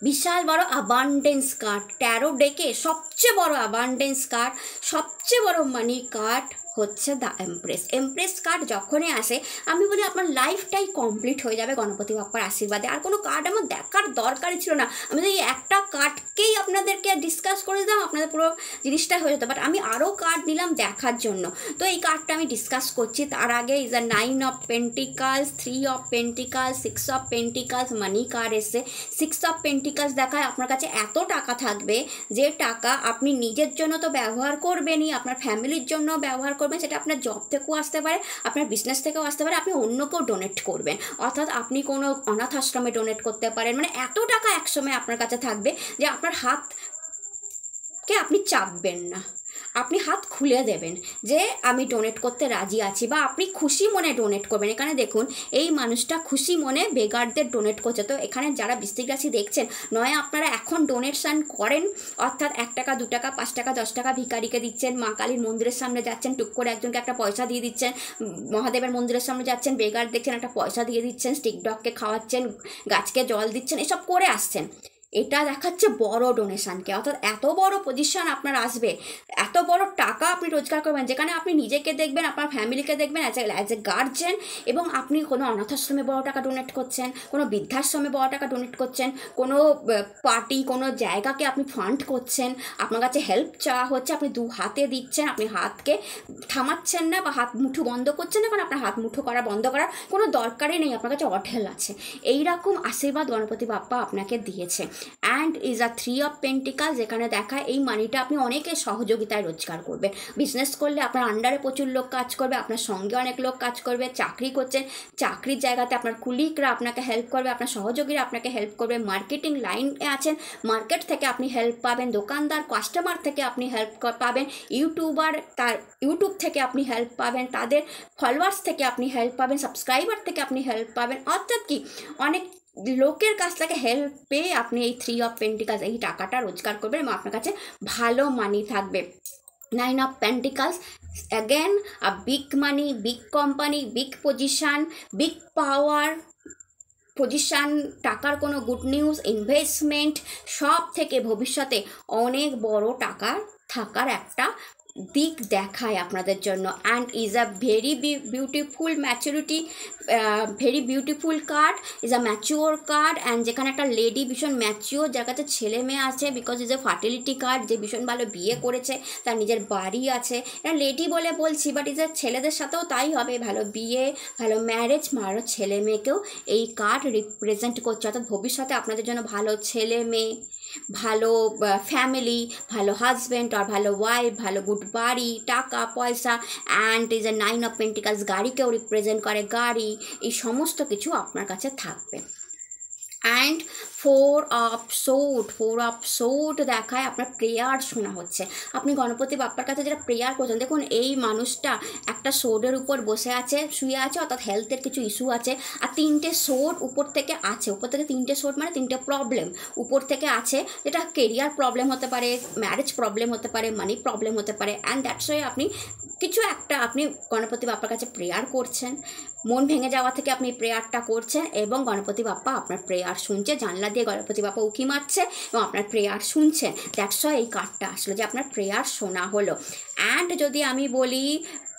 বিশাল বড় অ্যাবান্ডেন্স কার্ড। ট্যারো ডেকে সবচেয়ে বড় অ্যাবান্ডেন্স কার্ড, সবচেয়ে বড় মানি কার্ড হচ্ছে দ্য এমপ্রেস। এমপ্রেস কার্ড যখনই আসে আমি বলি আপনার লাইফটাই কমপ্লিট হয়ে যাবে গণপতি বাপ্পার আশীর্বাদে। আর কোনো কার্ড আমার দেখার দরকারই ছিল না, আমি তো এই একটা কার্ডকেই আপনাদেরকে ডিসকাস করে দিলাম, আপনাদের পুরো জিনিসটা হয়ে যেত। বাট আমি আরও কার্ড নিলাম দেখার জন্য, তো এই কার্ডটা আমি ডিসকাস করছি। তার আগে is a 9 of pentacles, 3 of pentacles, 6 of pentacles, money card এসে। 6 অফ পেন্টিকালস দেখায় আপনার কাছে এত টাকা থাকবে যে টাকা আপনি নিজের জন্য তো ব্যবহার করবেনই, আপনার ফ্যামিলির জন্য ব্যবহার করবেন, সেটা আপনার জব থেকেও আসতে পারে, আপনার বিজনেস থেকেও আসতে পারে, আপনি অন্যকেও ডোনেট করবেন, অর্থাৎ আপনি কোনো অনাথ আশ্রমে ডোনেট করতে পারেন। মানে এত টাকা একসময় আপনার কাছে থাকবে যে আপনার হাতকে আপনি চাপবেন না। আপনি হাত খুলে দেবেন যে আমি ডোনেট করতে রাজি আছি, বা আপনি খুশি মনে ডোনেট করবেন। এখানে দেখুন এই মানুষটা খুশি মনে বেগারদের ডোনেট করছে। তো এখানে যারা বৃশ্চিক রাশি দেখছেন, নয় আপনারা এখন ডোনেশন করেন, অর্থাৎ 1 টাকা 2 টাকা 5 টাকা 10 টাকা ভিখারিকে দিচ্ছেন, মা কালীর মন্দিরের সামনে যাচ্ছেন, টুক করে একজনকে একটা পয়সা দিয়ে দিচ্ছেন, মহাদেবের মন্দিরের সামনে যাচ্ছেন, বেগার দেখছেন একটা পয়সা দিয়ে দিচ্ছেন, স্টিক ডগকে খাওয়াচ্ছেন, গাছকে জল দিচ্ছেন, এসব করে আসছেন। এটা দেখাচ্ছে বড় ডোনেশনকে। অর্থাৎ এত বড় পজিশন আপনার আসবে, এত বড় টাকা আপনি রোজগার করবেন, যেখানে আপনি নিজেকে দেখবেন, আপনার ফ্যামিলিকে দেখবেন অ্যাজ এ গার্জেন, এবং আপনি কোনো অনাথাশ্রমে বড় টাকা ডোনেট করছেন, কোনো বৃদ্ধাশ্রমে বড় টাকা ডোনেট করছেন, কোনো পার্টি কোনো জায়গাকে আপনি ফান্ড করছেন, আপনার কাছে হেল্প চাওয়া হচ্ছে, আপনি 2 হাতে দিচ্ছেন, আপনি হাতকে থামাচ্ছেন না বা হাত মুঠো বন্ধ করছেন না, কারণ আপনার হাত মুঠো করা বন্ধ করার কোনো দরকারই নেই, আপনার কাছে অঢেল আছে। এইরকম আশীর্বাদ গণপতি বাপ্পা আপনাকে দিয়েছে। And is a 3 of pentacle, যেখানে দেখায় এই মানিটা আপনি অনেকের সহযোগিতায় রোজগার করবেন। বিজনেস করলে আপনার আন্ডারে প্রচুর লোক কাজ করবে, আপনার সঙ্গে অনেক লোক কাজ করবে। চাকরি করছেন, চাকরির জায়গাতে আপনার কুলিকরা আপনাকে হেল্প করবে, আপনার সহযোগীরা আপনাকে হেল্প করবে। মার্কেটিং লাইনে আছেন, মার্কেট থেকে আপনি হেল্প পাবেন, দোকানদার কাস্টমার থেকে আপনি হেল্প পাবেন, ইউটিউবার তার ইউটিউব থেকে আপনি হেল্প পাবেন, তাদের ফলোয়ার্স থেকে আপনি হেল্প পাবেন, সাবস্ক্রাইবার থেকে আপনি হেল্প পাবেন। অর্থাৎ কি অনেক লোকের কাছ থেকে হেল্প পেয়ে আপনি এই 3 অফ পেন্টিকালস এই টাকাটা রোজগার করবেন এবং আপনার কাছে ভালো মানি থাকবে। 9 of pentacles, again a big money, big company, big position, big power position, টাকার কোনো গুড নিউজ, ইনভেস্টমেন্ট, সব থেকে ভবিষ্যতে অনেক বড় টাকা থাকার একটা দিক দেখায় আপনাদের জন্য। And is a very beautiful maturity, very beautiful card, is a mature card. And যেখানে একটা লেডি ভীষণ ম্যাচিওর, যার কাছে ছেলে মেয়ে আছে, because is a fertility card, যে ভীষণ ভালো বিয়ে করেছে, তার নিজের বাড়ি আছে। এটা লেডি বলে বলছি, বাট ইজ এ ছেলেদের সাথেও তাই হবে, ভালো বিয়ে, ভালো ম্যারেজ, ভালো ছেলে মেয়েকেও এই কার্ড রিপ্রেজেন্ট করছে। অর্থাৎ ভবিষ্যতে আপনাদের জন্য ভালো ছেলে মেয়ে, ভালো ফ্যামিলি, ভালো হাজব্যান্ড আর ভালো ওয়াইফ, ভালো গুড বাড়ি, টাকা পয়সা। And is a 9 of pentacles, গাড়িকেও রিপ্রেজেন্ট করে, গাড়ি, এই সমস্ত কিছু আপনার কাছে থাকবে। অ্যান্ড 4 অফ সোর্ড দেখায় আপনার প্রেয়ার শোনা হচ্ছে। আপনি গণপতি বাপ্পার কাছে যেটা প্রেয়ার করছেন, দেখুন এই মানুষটা একটা সোর্ডের উপর বসে আছে, শুয়ে আছে, অর্থাৎ হেলথের কিছু ইস্যু আছে, আর 3টে সোর্ড উপর থেকে আছে। উপর থেকে 3টে সোর্ড মানে 3টে প্রবলেম উপর থেকে আছে, যেটা কেরিয়ার প্রবলেম হতে পারে, ম্যারেজ প্রবলেম হতে পারে, মানি প্রবলেম হতে পারে। অ্যান্ড দ্যাটস ওয়াই আপনি কিছু একটা আপনি গণপতি বাপ্পার কাছে প্রেয়ার করছেন, মন ভেঙে যাওয়া থেকে আপনি প্রেয়ারটা করছেন, এবং গণপতি বাপ্পা আপনার প্রেয়ার শুনছে, জানলা দিয়ে গণপতি বাপ্পা উঁকি মারছে এবং আপনার প্রেয়ার শুনছেন। দ্যাটস ওয়াই এই কার্ডটা আসলো যে আপনার প্রেয়ার শোনা হলো। অ্যান্ড যদি আমি বলি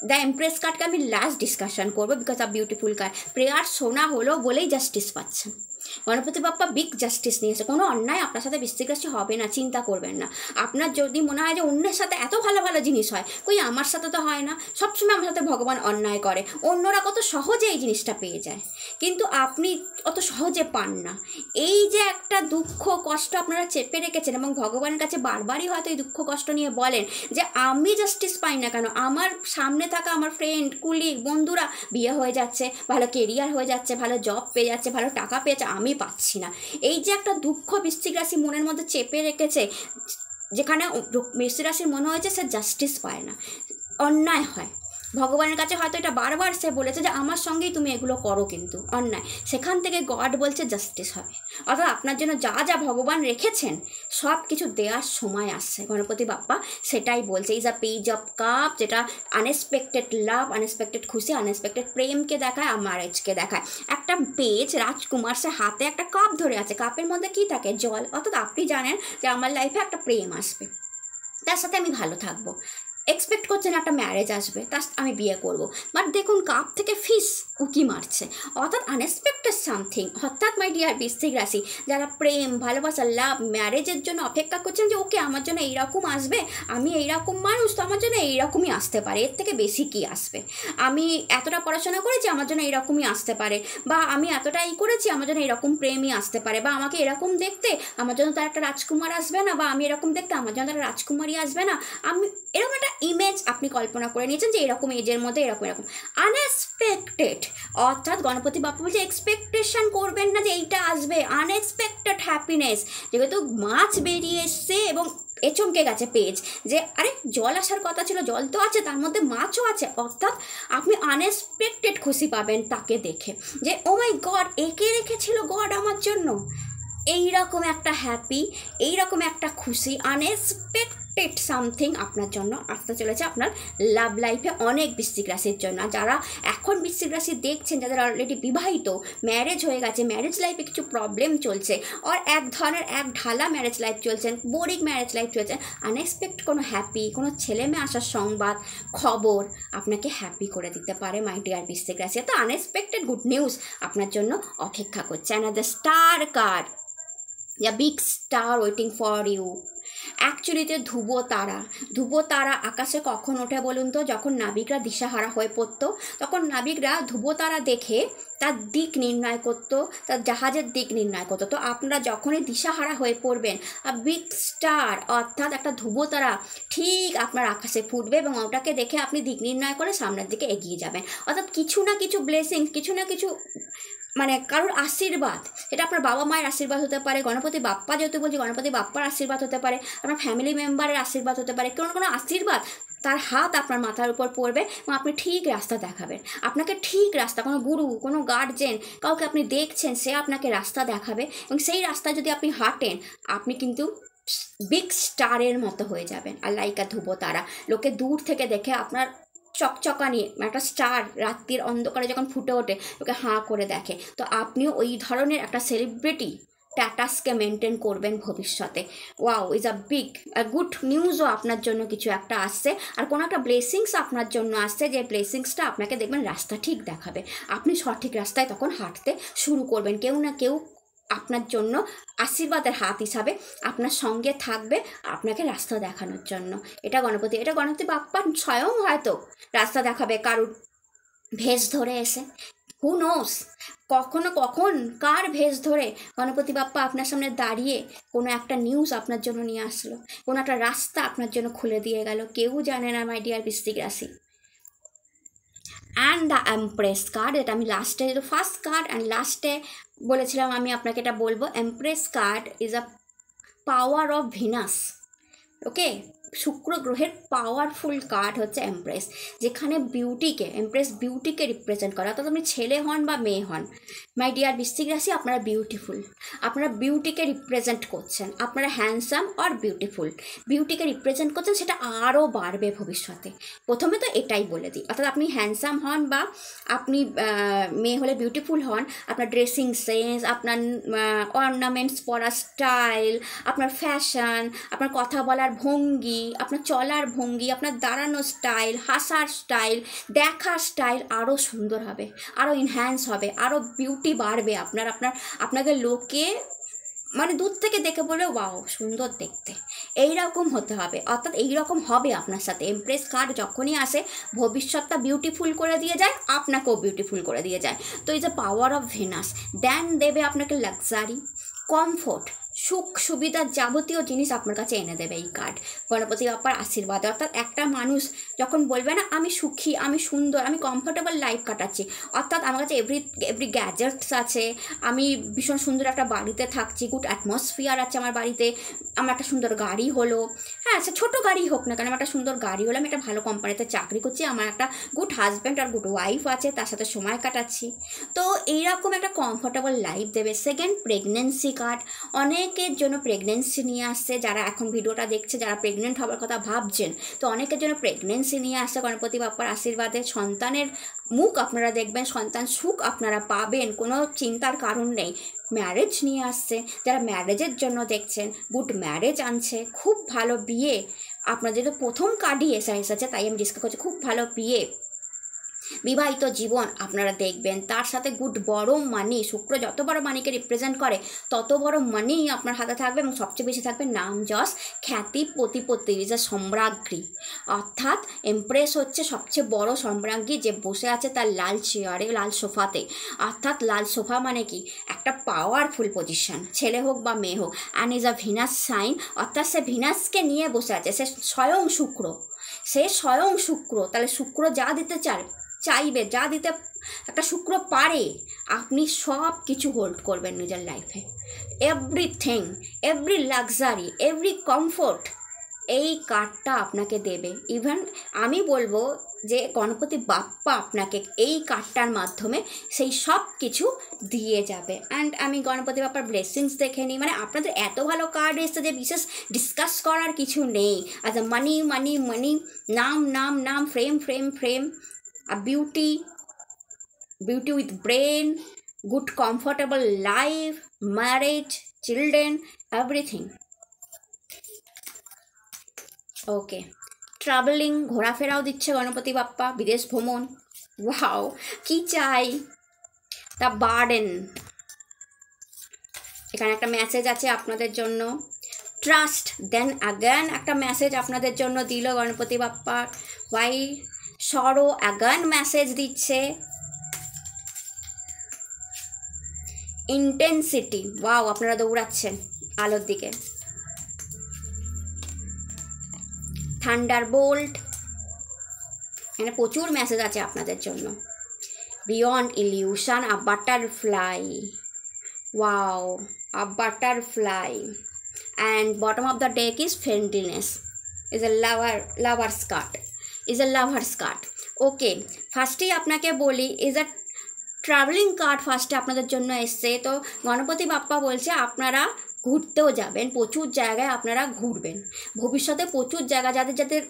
দ্য এমপ্রেস কার্ডকে আমি লাস্ট ডিসকাশন করবো, because a beautiful card. Prayer শোনা হলো বলেই জাস্টিস পাচ্ছেন। গণপতি বাপ্পা বিগ জাস্টিস নিয়েছে। কোনো অন্যায় আপনার সাথে বৃশ্চিক রাশি হবে না, চিন্তা করবেন না। আপনার যদি মনে হয় যে অন্যের সাথে এত ভালো ভালো জিনিস হয়, কই আমার সাথে তো হয় না, সবসময় আমার সাথে ভগবান অন্যায় করে, অন্যরা কত সহজে এই জিনিসটা পেয়ে যায়, কিন্তু আপনি অত সহজে পান না। এই যে একটা দুঃখ কষ্ট আপনারা চেপে রেখেছেন, এবং ভগবানের কাছে বারবারই হয়তো এই দুঃখ কষ্ট নিয়ে বলেন যে আমি জাস্টিস পাই না কেন, আমার সামনে থাকা আমার ফ্রেন্ড কুলিগ বন্ধুরা বিয়ে হয়ে যাচ্ছে, ভালো কেরিয়ার হয়ে যাচ্ছে, ভালো জব পেয়ে যাচ্ছে, ভালো টাকা পেয়ে যাচ্ছে, আমি পাচ্ছি না। এই যে একটা দুঃখ বৃশ্চিক রাশি মনের মধ্যে চেপে রেখেছে, যেখানে বৃশ্চিক রাশির মনে হয়েছে সে জাস্টিস পায় না, অন্যায় হয়। ভগবানের কাছে হয়তো এটা বারবার সে বলেছে যে আমার সঙ্গেই তুমি এগুলো করো, কিন্তু অন্যায়, সেখান থেকে গড বলছে জাস্টিস হবে। অর্থাৎ আপনার জন্য যা যা ভগবান রেখেছেন সব কিছু দেওয়ার সময় আসছে। গণপতি বাপ্পা সেটাই বলছে। Is a page of cup, যেটা আনএক্সপেক্টেড লাভ, আনএক্সপেক্টেড খুশি, আনএক্সপেক্টেড প্রেমকে দেখায় আর ম্যারেজকে দেখায়। একটা পেজ, রাজকুমার সে হাতে একটা কাপ ধরে আছে, কাপের মধ্যে কি থাকে, জল। অর্থাৎ আপনি জানেন যে আমার লাইফে একটা প্রেম আসবে, তার সাথে আমি ভালো থাকবো, এক্সপেক্ট করছেন একটা ম্যারেজ আসবে, তার আমি বিয়ে করব, বাট দেখুন কাপ থেকে ফিস উকি মারছে, অর্থাৎ আনএক্সপেক্টেড সামথিং। অর্থাৎ মাই ডিয়ার বৃশ্চিক রাশি, যারা প্রেম, ভালোবাসা, লাভ, ম্যারেজের জন্য অপেক্ষা করছেন যে ওকে আমার জন্য এইরকম আসবে, আমি এইরকম মানুষ, তো আমার জন্য এইরকমই আসতে পারে, এর থেকে বেশি কি আসবে, আমি এতটা পড়াশোনা করেছি আমার জন্য এইরকমই আসতে পারে, বা আমি এতটা এই করেছি আমার জন্য এরকম প্রেমই আসতে পারে, বা আমাকে এরকম দেখতে আমার জন্য তার একটা রাজকুমার আসবে না, বা আমি এরকম দেখতে আমার জন্য তার রাজকুমারী আসবে না। আমি এরকম একটা ইমেজ আপনি কল্পনা করে নিয়েছেন যে এরকম এজের মধ্যে এরকম এরকম আনএক্সপেক্টেড। অর্থাৎ গণপতি বাপ্পা বলছে এক্সপেকটেশন করবেন না যে এইটা আসবে, আনএক্সপেক্টেড হ্যাপিনেস। যেহেতু মাছ বেরিয়ে এসছে এবং চমকে গেছে পেজ যে আরে জল আসার কথা ছিল, জল তো আছে, তার মধ্যে মাছও আছে। অর্থাৎ আপনি আনএক্সপেক্টেড খুশি পাবেন তাকে দেখে, যে ও মাই গড, একে রেখেছিল গড আমার জন্য। এইরকম একটা হ্যাপি, এইরকম একটা খুশি, আনএক্সপেক্টেড সামথিং আপনার জন্য আসতে চলেছে আপনার লাভ লাইফে অনেক বৃশ্চিক রাশির জন্য। যারা এখন বৃশ্চিক রাশি দেখছেন, যাদের অলরেডি বিবাহিত, ম্যারেজ হয়ে গেছে, ম্যারেজ লাইফে কিছু প্রবলেম চলছে, আর এক ধরনের এক ঢালা ম্যারেজ লাইফ চলছেন, বোরিং ম্যারেজ লাইফ চলছে, আনএক্সপেক্টেড কোনো হ্যাপি, কোনো ছেলে মেয়ে আসার সংবাদ খবর আপনাকে হ্যাপি করে দিতে পারে মাই ডিয়ার বৃশ্চিক রাশি। তো আনএক্সপেক্টেড গুড নিউজ আপনার জন্য অপেক্ষা করছে। And the star card, the big star waiting for you. অ্যাকচুয়ালিতে ধ্রুব তারা আকাশে কখন ওঠে বলুন তো? যখন নাবিকরা দিশাহারা হয়ে পড়তো, তখন নাবিকরা ধ্রুব তারা দেখে তার দিক নির্ণয় করতো, তার জাহাজের দিক নির্ণয় করতো। তো আপনারা যখনই দিশাহারা হয়ে পড়বেন, বিগ স্টার অর্থাৎ একটা ধ্রুব তারা ঠিক আপনার আকাশে ফুটবে, এবং ওটাকে দেখে আপনি দিক নির্ণয় করে সামনের দিকে এগিয়ে যাবেন। অর্থাৎ কিছু না কিছু ব্লেসিং, কিছু না কিছু মানে কারোর আশীর্বাদ, এটা আপনার বাবা মায়ের আশীর্বাদ হতে পারে, গণপতি বাপ্পা যেহেতু বলছি, গণপতি বাপ্পার আশীর্বাদ হতে পারে, আপনার ফ্যামিলি মেম্বারের আশীর্বাদ হতে পারে, কোনো আশীর্বাদ, তার হাত আপনার মাথার উপর পড়বে এবং আপনি ঠিক রাস্তা দেখাবেন। আপনাকে ঠিক রাস্তা, কোনো গুরু, কোনো গার্জেন, কাউকে আপনি দেখছেন, সে আপনাকে রাস্তা দেখাবে, এবং সেই রাস্তায় যদি আপনি হাঁটেন, আপনি কিন্তু বিগ স্টারের মতো হয়ে যাবেন। আর লাইকা ধ্রুব তারা, লোকে দূর থেকে দেখে আপনার চকচকানি একটা স্টার রাত্রির অন্ধকারে যখন ফুটে ওঠে, ওকে হাঁ করে দেখে। তো আপনিও ওই ধরনের একটা সেলিব্রিটি স্ট্যাটাসকে মেনটেন করবেন ভবিষ্যতে। Wow, is a big good নিউজও আপনার জন্য কিছু একটা আসছে, আর কোনো একটা ব্লেসিংস আপনার জন্য আসছে, যে ব্লেসিংসটা আপনাকে দেখবেন রাস্তা ঠিক দেখাবে। আপনি সঠিক রাস্তায় তখন হাঁটতে শুরু করবেন। কেউ না কেউ আপনার জন্য আশীর্বাদের হাত হিসাবে আপনার সঙ্গে থাকবে, আপনাকে রাস্তা দেখানোর জন্য। এটা গণপতি বাপ্পা স্বয়ং হয়তো রাস্তা দেখাবে কারুর ভেষ ধরে এসে। হু নোস, কখন কার ভেষ ধরে গণপতি বাপ্পা আপনার সামনে দাঁড়িয়ে কোনো একটা নিউজ আপনার জন্য নিয়ে আসলো, কোনো একটা রাস্তা আপনার জন্য খুলে দিয়ে গেল, কেউ জানে না মাই ডিয়ার বৃশ্চিক রাশি। অ্যান্ড দ্য এমপ্রেস কার্ড, এটা আমি লাস্টে, ফার্স্ট কার্ড অ্যান্ড লাস্টে বলেছিলাম আমি আপনাকে এটা বলবো। Empress card is a power of Venus. Okay, শুক্র গ্রহের পাওয়ারফুল কার্ড হচ্ছে এমপ্রেস, যেখানে এমপ্রেস বিউটিকে রিপ্রেজেন্ট করে। অর্থাৎ আপনি ছেলে হন বা মেয়ে হন, মাই ডিয়ার বৃশ্চিক রাশি, আপনারা বিউটিফুল, আপনারা বিউটিকে রিপ্রেজেন্ট করছেন, আপনারা হ্যান্ডসাম আর বিউটিফুল, বিউটিকে রিপ্রেজেন্ট করছেন, সেটা আরও বাড়বে ভবিষ্যতে। প্রথমে তো এটাই বলে দিই, অর্থাৎ আপনি হ্যান্ডসাম হন বা আপনি মেয়ে হলে বিউটিফুল হন, আপনার ড্রেসিং সেন্স, আপনার অর্নামেন্টস পরার স্টাইল, আপনার ফ্যাশন, আপনার কথা বলার ভঙ্গি, আপনার চলার ভঙ্গি, আপনার দাঁড়ানোর স্টাইল, হাসার স্টাইল, দেখার স্টাইল আরও সুন্দর হবে, আরও এনহ্যান্স হবে, আরও বিউটি বাড়বে আপনাকে লোকে মানে দূর থেকে দেখে বলে ওয়াও সুন্দর দেখতে, এইরকম হতে হবে। অর্থাৎ এইরকম হবে আপনার সাথে। এমপ্রেস কার্ড যখনই আসে, ভবিষ্যৎটা বিউটিফুল করে দিয়ে যায়, আপনাকেও বিউটিফুল করে দিয়ে যায়। তো এই যে পাওয়ার অফ ভেনাস, দেন দেবে আপনাকে লাক্সারি, কমফোর্ট, সুখ সুবিধার যাবতীয় জিনিস আপনার কাছে এনে দেবে এই কার্ড, গণপতি বাপ্পার আশীর্বাদ। অর্থাৎ একটা মানুষ যখন বলবে না আমি সুখী, আমি সুন্দর, আমি কমফোর্টেবল লাইফ কাটাচ্ছি, অর্থাৎ আমার কাছে এভরি গ্যাজেটস আছে, আমি ভীষণ সুন্দর একটা বাড়িতে থাকছি, গুড অ্যাটমসফিয়ার আছে আমার বাড়িতে, আমার একটা সুন্দর গাড়ি হলো, হ্যাঁ সে ছোটো গাড়ি হোক না কেন, আমার একটা সুন্দর গাড়ি হলো, আমি একটা ভালো কোম্পানিতে চাকরি করছি, আমার একটা গুড হাজব্যান্ড আর গুড ওয়াইফ আছে, তার সাথে সময় কাটাচ্ছি। তো এইরকম একটা কমফোর্টেবল লাইফ দেবে। সেকেন্ড, প্রেগনেন্সি কার্ড, অনেকের জন্য প্রেগনেন্সি নিয়ে আসছে, যারা এখন ভিডিওটা দেখছে, যারা প্রেগনেন্ট হওয়ার কথা ভাবছেন, তো অনেকের জন্য প্রেগনেন্সি নিয়ে আসছে গণপতি বাপ্পার আশীর্বাদে। সন্তানের মুখ আপনারা দেখবেন, সন্তান সুখ আপনারা পাবেন, কোনো চিন্তার কারণ নেই। ম্যারেজ নিয়ে আসছে, যারা ম্যারেজের জন্য দেখছেন, গুড ম্যারেজ আনছে, খুব ভালো বিয়ে। আপনার যেহেতু প্রথম কার্ডই এসেছে তাই আমি ডিসকাস করছি, খুব ভালো বিয়ে, বিবাহিত জীবন আপনারা দেখবেন। তার সাথে গুড বড় মানি, শুক্র যত বড় মানিকে রিপ্রেজেন্ট করে তত বড় মানি আপনার হাতে থাকবে, এবং সবচেয়ে বেশি থাকবে নাম যশ খ্যাতি প্রতিপত্তি, যে সম্রাজ্ঞী। অর্থাৎ এমপ্রেস হচ্ছে সবচেয়ে বড় সম্রাজ্ঞী, যে বসে আছে তার লাল চেয়ারে, লাল সোফাতে। অর্থাৎ লাল সোফা মানে কি একটা পাওয়ারফুল পজিশন, ছেলে হোক বা মেয়ে হোক। And is a Venus sign, অর্থাৎ সে ভিনাসকে নিয়ে বসে আছে, সে স্বয়ং শুক্র। তাহলে শুক্র যা দিতে চাইবে, যা দিতে একটা শুক্র পারে, আপনি সব কিছু হোল্ড করবেন নিজের লাইফে। Everything, every luxury, every comfort এই কার্ডটা আপনাকে দেবে। ইভেন আমি বলবো যে গণপতি বাপ্পা আপনাকে এই কার্ডটার মাধ্যমে সেই সব কিছু দিয়ে যাবে। অ্যান্ড আমি গণপতি বাপ্পার ব্লেসিংস দেখে নিই, মানে আপনাদের এত ভালো কার্ড এসছে যে বিশেষ ডিসকাস করার কিছু নেই। আচ্ছা, মানি মানি মানি, নাম নাম নাম, fame fame fame, beauty beauty with brain, good comfortable life, marriage, children, everything. Okay, traveling, ঘোরাফেরাও দিচ্ছে গণপতি বাপ্পা, বিদেশ ভ্রমণ। ওয়াও, কি চাই? দ্য বার্ডেন, এখানে একটা মেসেজ আছে আপনাদের জন্য। ট্রাস্ট, দেন অ্যাগেন একটা মেসেজ আপনাদের জন্য দিল গণপতি বাপ্পা। ওয়াই সরো, অ্যাগেন মেসেজ দিচ্ছে। ইন্টেন্সিটি, ওয়াও, আপনারা দৌড়াচ্ছেন আলোর দিকে। থান্ডারবোল্ট, এখানে প্রচুর মেসেজ আছে আপনাদের জন্য। Beyond illusion, a butterfly, wow, a butterfly. And bottom of the deck is friendliness, is a lovers card, is a lovers card. Okay, ফার্স্টেই আপনাকে বলি, ইজ আ ট্রাভেলিং কার্ড ফার্স্টে আপনাদের জন্য এসছে। তো গণপতি বাপ্পা বলছে আপনারা ঘুরতেও যাবেন, প্রচুর জায়গায় আপনারা ঘুরবেন ভবিষ্যতে, প্রচুর জায়গা। যাদের যাদের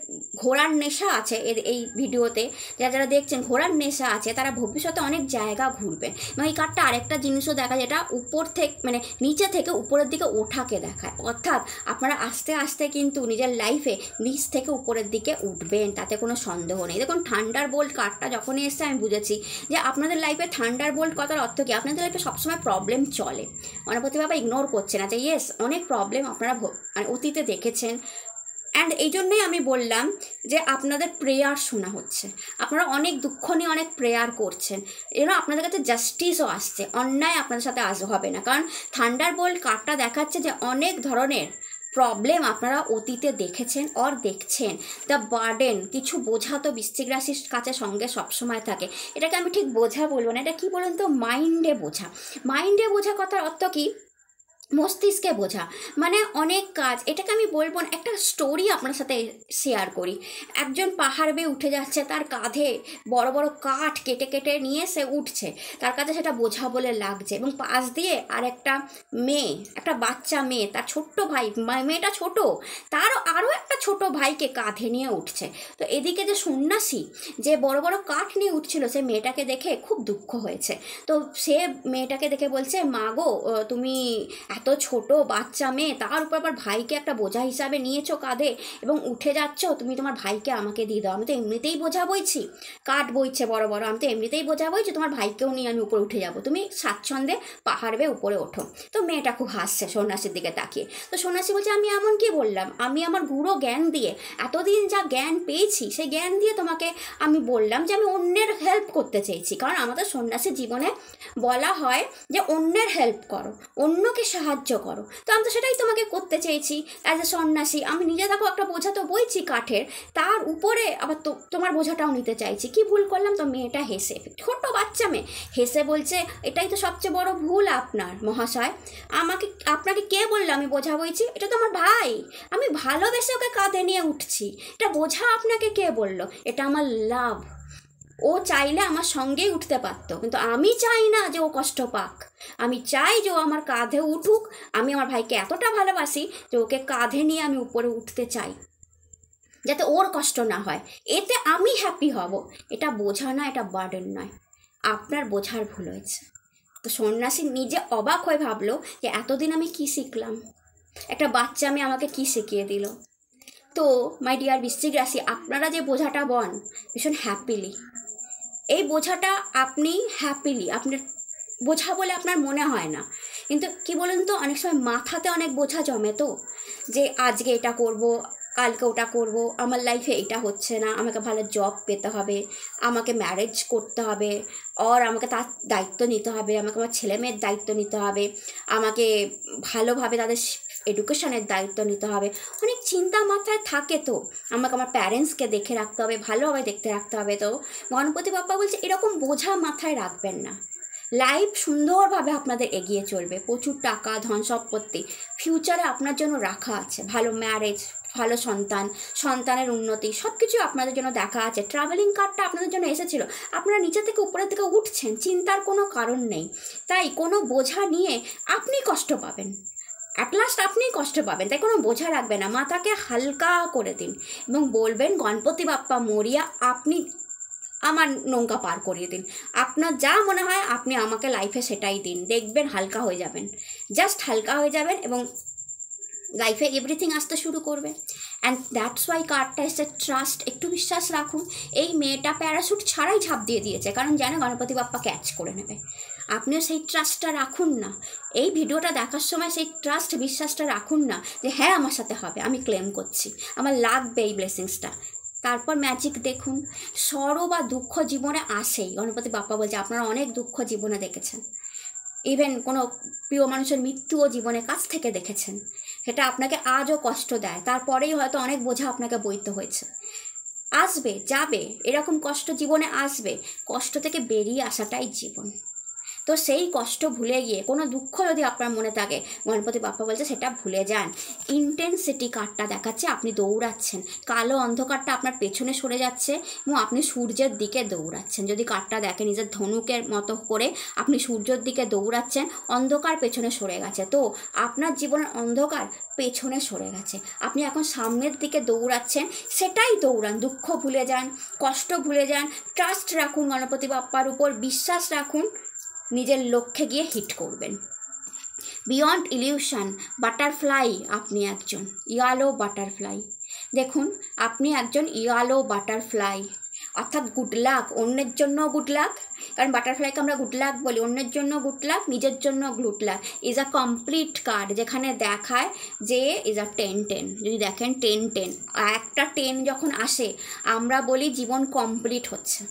ঘোরার নেশা আছে এই ভিডিওতে, যারা যারা দেখছেন ঘোরার নেশা আছে, তারা ভবিষ্যতে অনেক জায়গা ঘুরবেন। এবং এই কার্ডটা আরেকটা জিনিসও দেখায়, যেটা উপর থেকে মানে নিচে থেকে উপরের দিকে ওঠাকে দেখায়। অর্থাৎ আপনারা আস্তে আস্তে কিন্তু নিজের লাইফে নিচ থেকে উপরের দিকে উঠবেন, তাতে কোনো সন্দেহ নেই। দেখুন, থান্ডারবোল্ট কার্ডটা যখনই এসছে আমি বুঝেছি যে আপনাদের লাইফে থান্ডারবোল্ট কথার অর্থ কি, আপনাদের লাইফে সবসময় প্রবলেম চলে, গণপতি বাবা ইগনোর করছে না। ইয়েস, অনেক প্রবলেম আপনারা অতীতে দেখেছেন। অ্যান্ড এই জন্যই আমি বললাম যে আপনাদের প্রেয়ার শোনা হচ্ছে, আপনারা অনেক দুঃখ নিয়ে অনেক প্রেয়ার করছেন, এরা আপনাদের কাছে জাস্টিসও আসছে, অন্যায় আপনাদের সাথে হবে না। কারণ থান্ডারবোল্ট কার্ডটা দেখাচ্ছে যে অনেক ধরনের প্রবলেম আপনারা অতীতে দেখেছেন অর দেখছেন। দ্য বার্ডেন, কিছু বোঝা তো বৃশ্চিক রাশির কাছে সঙ্গে সবসময় থাকে। এটাকে আমি ঠিক বোঝা বলবো না, এটা কী বলুন তো, মাইন্ডে বোঝা। মাইন্ডে বোঝা কথার অর্থ কি, মস্তিষ্কে বোঝা, মানে অনেক কাজ। এটাকে আমি বলবো না, একটা স্টোরি আপনার সাথে শেয়ার করি। একজন পাহাড় বেয়ে উঠে যাচ্ছে, তার কাঁধে বড় বড় কাঠ কেটে কেটে নিয়ে সে উঠছে, তার কাছে সেটা বোঝা বলে লাগছে। এবং পাশ দিয়ে আর একটা মেয়ে, একটা বাচ্চা মেয়ে, তার ছোট্ট ভাই, মেয়েটা ছোট, তার আরও একটা ছোট ভাইকে কাঁধে নিয়ে উঠছে। তো এদিকে যে সন্ন্যাসী যে বড় বড় কাঠ নিয়ে উঠছিল, সে মেয়েটাকে দেখে খুব দুঃখ হয়েছে। তো সে মেয়েটাকে দেখে বলছে, মা গো, তুমি এত ছোট বাচ্চা মেয়ে, তার উপর আবার ভাইকে একটা বোঝা হিসাবে নিয়েছো কাঁধে এবং উঠে যাচ্ছ, তুমি তোমার ভাইকে আমাকে দিয়ে দাও, আমি তো এমনিতেই বোঝা বইছি, কাঠ বইছে বড় বড়, আমি তো এমনিতেই বোঝা বইছি, তোমার ভাইকেও নিয়ে আমি উপরে উঠে যাবো, তুমি স্বাচ্ছন্দ্যে পাহাড় বেয়ে উপরে ওঠো। তো মেয়েটা খুব হাসছে সন্ন্যাসীর দিকে তাকিয়ে। তো সন্ন্যাসী বলছে, আমি এমন কি বললাম, আমি আমার গুঁড়ো জ্ঞান দিয়ে, এতদিন যা জ্ঞান পেয়েছি সেই জ্ঞান দিয়ে তোমাকে আমি বললাম যে আমি অন্যের হেল্প করতে চেয়েছি। কারণ আমাদের সন্ন্যাসী জীবনে বলা হয় যে অন্যের হেল্প করো, অন্যকে সাহায্য করো। তো আমি তো সেটাই তোমাকে করতে চেয়েছি অ্যাজ এ সন্ন্যাসী। আমি নিজে দেখো একটা বোঝা তো বইছি কাঠের, তার উপরে আবার তোমার বোঝাটাও নিতে চাইছি, কি ভুল করলাম? তো মেয়েটা হেসে, ছোট্ট বাচ্চা মেয়ে হেসে বলছে, এটাই তো সবচেয়ে বড় ভুল আপনার মহাশয়। আপনাকে কে বললো আমি বোঝা বইছি? এটা তো আমার ভাই, আমি ভালোবেসে ওকে কাঁধে নিয়ে উঠছি, এটা বোঝা আপনাকে কে বললো? এটা আমার লাভ। ও চাইলে আমার সঙ্গেই উঠতে পারতো, কিন্তু আমি চাই না যে ও কষ্ট পাক, আমি চাই যে ও আমার কাঁধে উঠুক। আমি আমার ভাইকে এতটা ভালোবাসি যে ওকে কাঁধে নিয়ে আমি উপরে উঠতে চাই, যাতে ওর কষ্ট না হয়, এতে আমি হ্যাপি হব। এটা বোঝা না, এটা বার্ডেন নয়, আপনার বোঝার ভুল হয়েছে। তো সন্ন্যাসী নিজে অবাক হয়ে ভাবলো যে এতদিন আমি কি শিখলাম, একটা বাচ্চা মেয়ে আমাকে কি শিখিয়ে দিল। তো মাই ডিয়ার বৃশ্চিক রাশি, আপনারা যে বোঝাটা বন ভীষণ হ্যাপিলি, এই বোঝাটা আপনি হ্যাপিলি, আপনার বোঝা বলে আপনার মনে হয় না, কিন্তু কি বলুন তো, অনেক সময় মাথাতে অনেক বোঝা জমে, তো যে আজকে এটা করব, কালকে ওটা করব, আমার লাইফে এটা হচ্ছে না, আমাকে ভালো জব পেতে হবে, আমাকে ম্যারেজ করতে হবে, আর আমাকে তার দায়িত্ব নিতে হবে, আমাকে আমার ছেলে মেয়ের দায়িত্ব নিতে হবে, আমাকে ভালোভাবে তাদের এডুকেশনের দায়িত্ব নিতে হবে। অনেক চিন্তা মাথায় থাকে, তো আমাকে আমার প্যারেন্টসকে দেখে রাখতে হবে, ভালোভাবে দেখতে রাখতে হবে। তো গণপতি বাপ্পা বলছে এরকম বোঝা মাথায় রাখবেন না, লাইফ সুন্দরভাবে আপনাদের এগিয়ে চলবে, প্রচুর টাকা ধন সম্পত্তি ফিউচারে আপনার জন্য রাখা আছে, ভালো ম্যারেজ, ভালো সন্তান, সন্তানের উন্নতি সব কিছু আপনাদের জন্য দেখা আছে। ট্রাভেলিং কার্ডটা আপনাদের জন্য এসেছিলো, আপনারা নিচে থেকে উপরের দিকে উঠছেন, চিন্তার কোনো কারণ নেই। তাই কোনো বোঝা নিয়ে আপনি কষ্ট পাবেন, অ্যাট লাস্ট আপনিই কষ্ট পাবেন, তাই কোনো বোঝা রাখবেন না। মাথাকে হালকা করে দিন এবং বলবেন গণপতি বাপ্পা মরিয়া, আপনি আমার নৌকা পার করিয়ে দিন। আপনার যা মনে হয় আপনি আমাকে লাইফে সেটাই দিন, দেখবেন হালকা হয়ে যাবেন, জাস্ট হালকা হয়ে যাবেন এবং লাইফে এভরিথিং আসতে শুরু করবে। অ্যান্ড দ্যাটস ওয়াই কার্ডটা এসে ট্রাস্ট, একটু বিশ্বাস রাখুন। এই মেয়েটা প্যারাশুট ছাড়াই ঝাঁপ দিয়ে দিয়েছে, কারণ জানে গণপতি বাপ্পা ক্যাচ করে নেবে। আপনিও সেই ট্রাস্টটা রাখুন না, এই ভিডিওটা দেখার সময় সেই ট্রাস্ট বিশ্বাসটা রাখুন না যে হ্যাঁ আমার সাথে হবে, আমি ক্লেম করছি, আমার লাগবে এই ব্লেসিংসটা। তারপর ম্যাজিক দেখুন। সরো বা দুঃখ জীবনে আসেই, গণপতি বাপ্পা বলছে আপনারা অনেক দুঃখ জীবনে দেখেছেন, ইভেন কোনো প্রিয় মানুষের মৃত্যুও জীবনে কাছ থেকে দেখেছেন, সেটা আপনাকে আজও কষ্ট দেয়, তারপরেই হয়তো অনেক বোঝা আপনাকে বইতে হয়েছে। আসবে, যাবে, এরকম কষ্ট জীবনে আসবে, কষ্ট থেকে বেরিয়ে আসাটাই জীবন। তো সেই কষ্ট ভুলে গিয়ে, কোনো দুঃখ যদি আপনার মনে থাকে, গণপতি বাপ্পা বলছে সেটা ভুলে যান। ইন্টেন্সিটি কার্ডটা দেখাচ্ছে আপনি দৌড়াচ্ছেন, কালো অন্ধকারটা আপনার পেছনে সরে যাচ্ছে এবং আপনি সূর্যের দিকে দৌড়াচ্ছেন। যদি কার্ডটা দেখে নিজের ধনুকের মতো করে আপনি সূর্যের দিকে দৌড়াচ্ছেন, অন্ধকার পেছনে সরে গেছে। তো আপনার জীবনের অন্ধকার পেছনে সরে গেছে, আপনি এখন সামনের দিকে দৌড়াচ্ছেন, সেটাই দৌড়ান। দুঃখ ভুলে যান, কষ্ট ভুলে যান, ট্রাস্ট রাখুন গণপতি বাপ্পার উপর, বিশ্বাস রাখুন, নিজের লক্ষ্যে গিয়ে হিট করবেন। বিয়ন্ড ইলিউশন বাটারফ্লাই, আপনি একজন ইয়েলো বাটারফ্লাই। দেখুন আপনি একজন ইয়েলো বাটারফ্লাই, অর্থাৎ গুড লাক, অন্যের জন্য গুড লাক, কারণ বাটারফ্লাইকে আমরা গুড লাক বলি, অন্যের জন্য গুড লাক, নিজের জন্য good luck. Is a complete card, যেখানে দেখায় যে ইজ আ 10-10। যদি দেখেন 10-10, একটা 10 যখন আসে আমরা বলি জীবন কমপ্লিট হচ্ছে,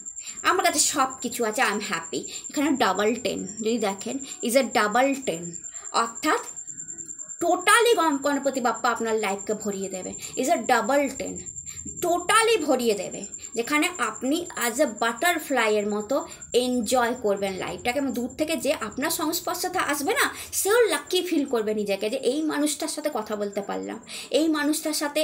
আমার কাছে সব কিছু আছে, আই এম হ্যাপি। এখানে ডাবল 10 যদি দেখেন, ইজ এ ডাবল 10, অর্থাৎ টোটালি গণপতি বাপ্পা আপনার লাইফকে ভরিয়ে দেবে। ইজ এ ডাবল 10, টোটালি ভরিয়ে দেবে, যেখানে আপনি অ্যাজ এ বাটারফ্লাইয়ের মতো এনজয় করবেন লাইফটাকে। এবং দূর থেকে যে আপনার সংস্পর্শে আসবে না, সেও লাকি ফিল করবে নিজেকে, যে এই মানুষটার সাথে কথা বলতে পারলাম, এই মানুষটার সাথে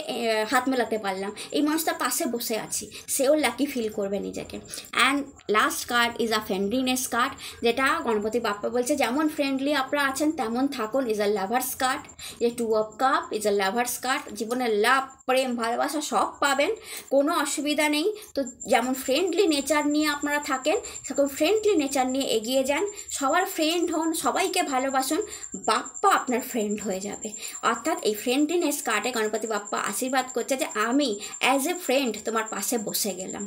হাত মেলাতে পারলাম, এই মানুষটার পাশে বসে আছি, সেও লাকি ফিল করবে নিজেকে। And last card is a friendliness card, যেটা গণপতি বাপ্পা বলছে যেমন ফ্রেন্ডলি আপনারা আছেন তেমন থাকুন। ইজ আ লাভার্স কার্ড, যে 2 of cup is a lovers card. জীবনে লাভ, প্রেম, ভালোবাসা সব পাবেন, কোনো অসুবিধা নেই। তো যেমন ফ্রেন্ডলি নেচার নিয়ে আপনারা থাকেন, সেরকম ফ্রেন্ডলি নেচার নিয়ে এগিয়ে যান, সবার ফ্রেন্ড হন, সবাইকে ভালোবাসুন, বাপ্পা আপনার ফ্রেন্ড হয়ে যাবে। অর্থাৎ এই ফ্রেন্ডলিনেস কার্ডে গণপতি বাপ্পা আশীর্বাদ করছে যে আমি অ্যাজ এ ফ্রেন্ড তোমার পাশে বসে গেলাম।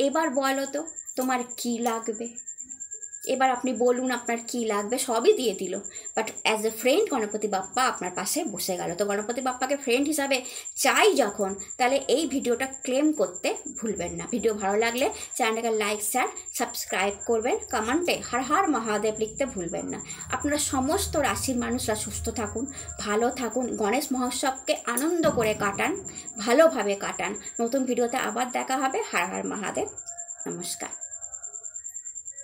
এবার বলো তো তোমার কি লাগবে, এবার আপনি বলুন আপনার কি লাগবে, সবই দিয়ে দিল, but as a friend Ganpati Bappa আপনার পাশে বসে গেল। তো গণপতি বাপ্পাকে ফ্রেন্ড হিসাবে চাই যখন, তাহলে এই ভিডিওটা ক্লেম করতে ভুলবেন না। ভিডিও ভালো লাগলে চ্যানেলটাকে লাইক, শেয়ার, সাবস্ক্রাইব করবেন, কমেন্টে হর হর মহাদেব লিখতে ভুলবেন না। আপনারা সমস্ত রাশির মানুষরা সুস্থ থাকুন, ভালো থাকুন, গণেশ মহোৎসবকে আনন্দ করে কাটান, ভালোভাবে কাটান। নতুন ভিডিওতে আবার দেখা হবে। হর হর মহাদেব, নমস্কার।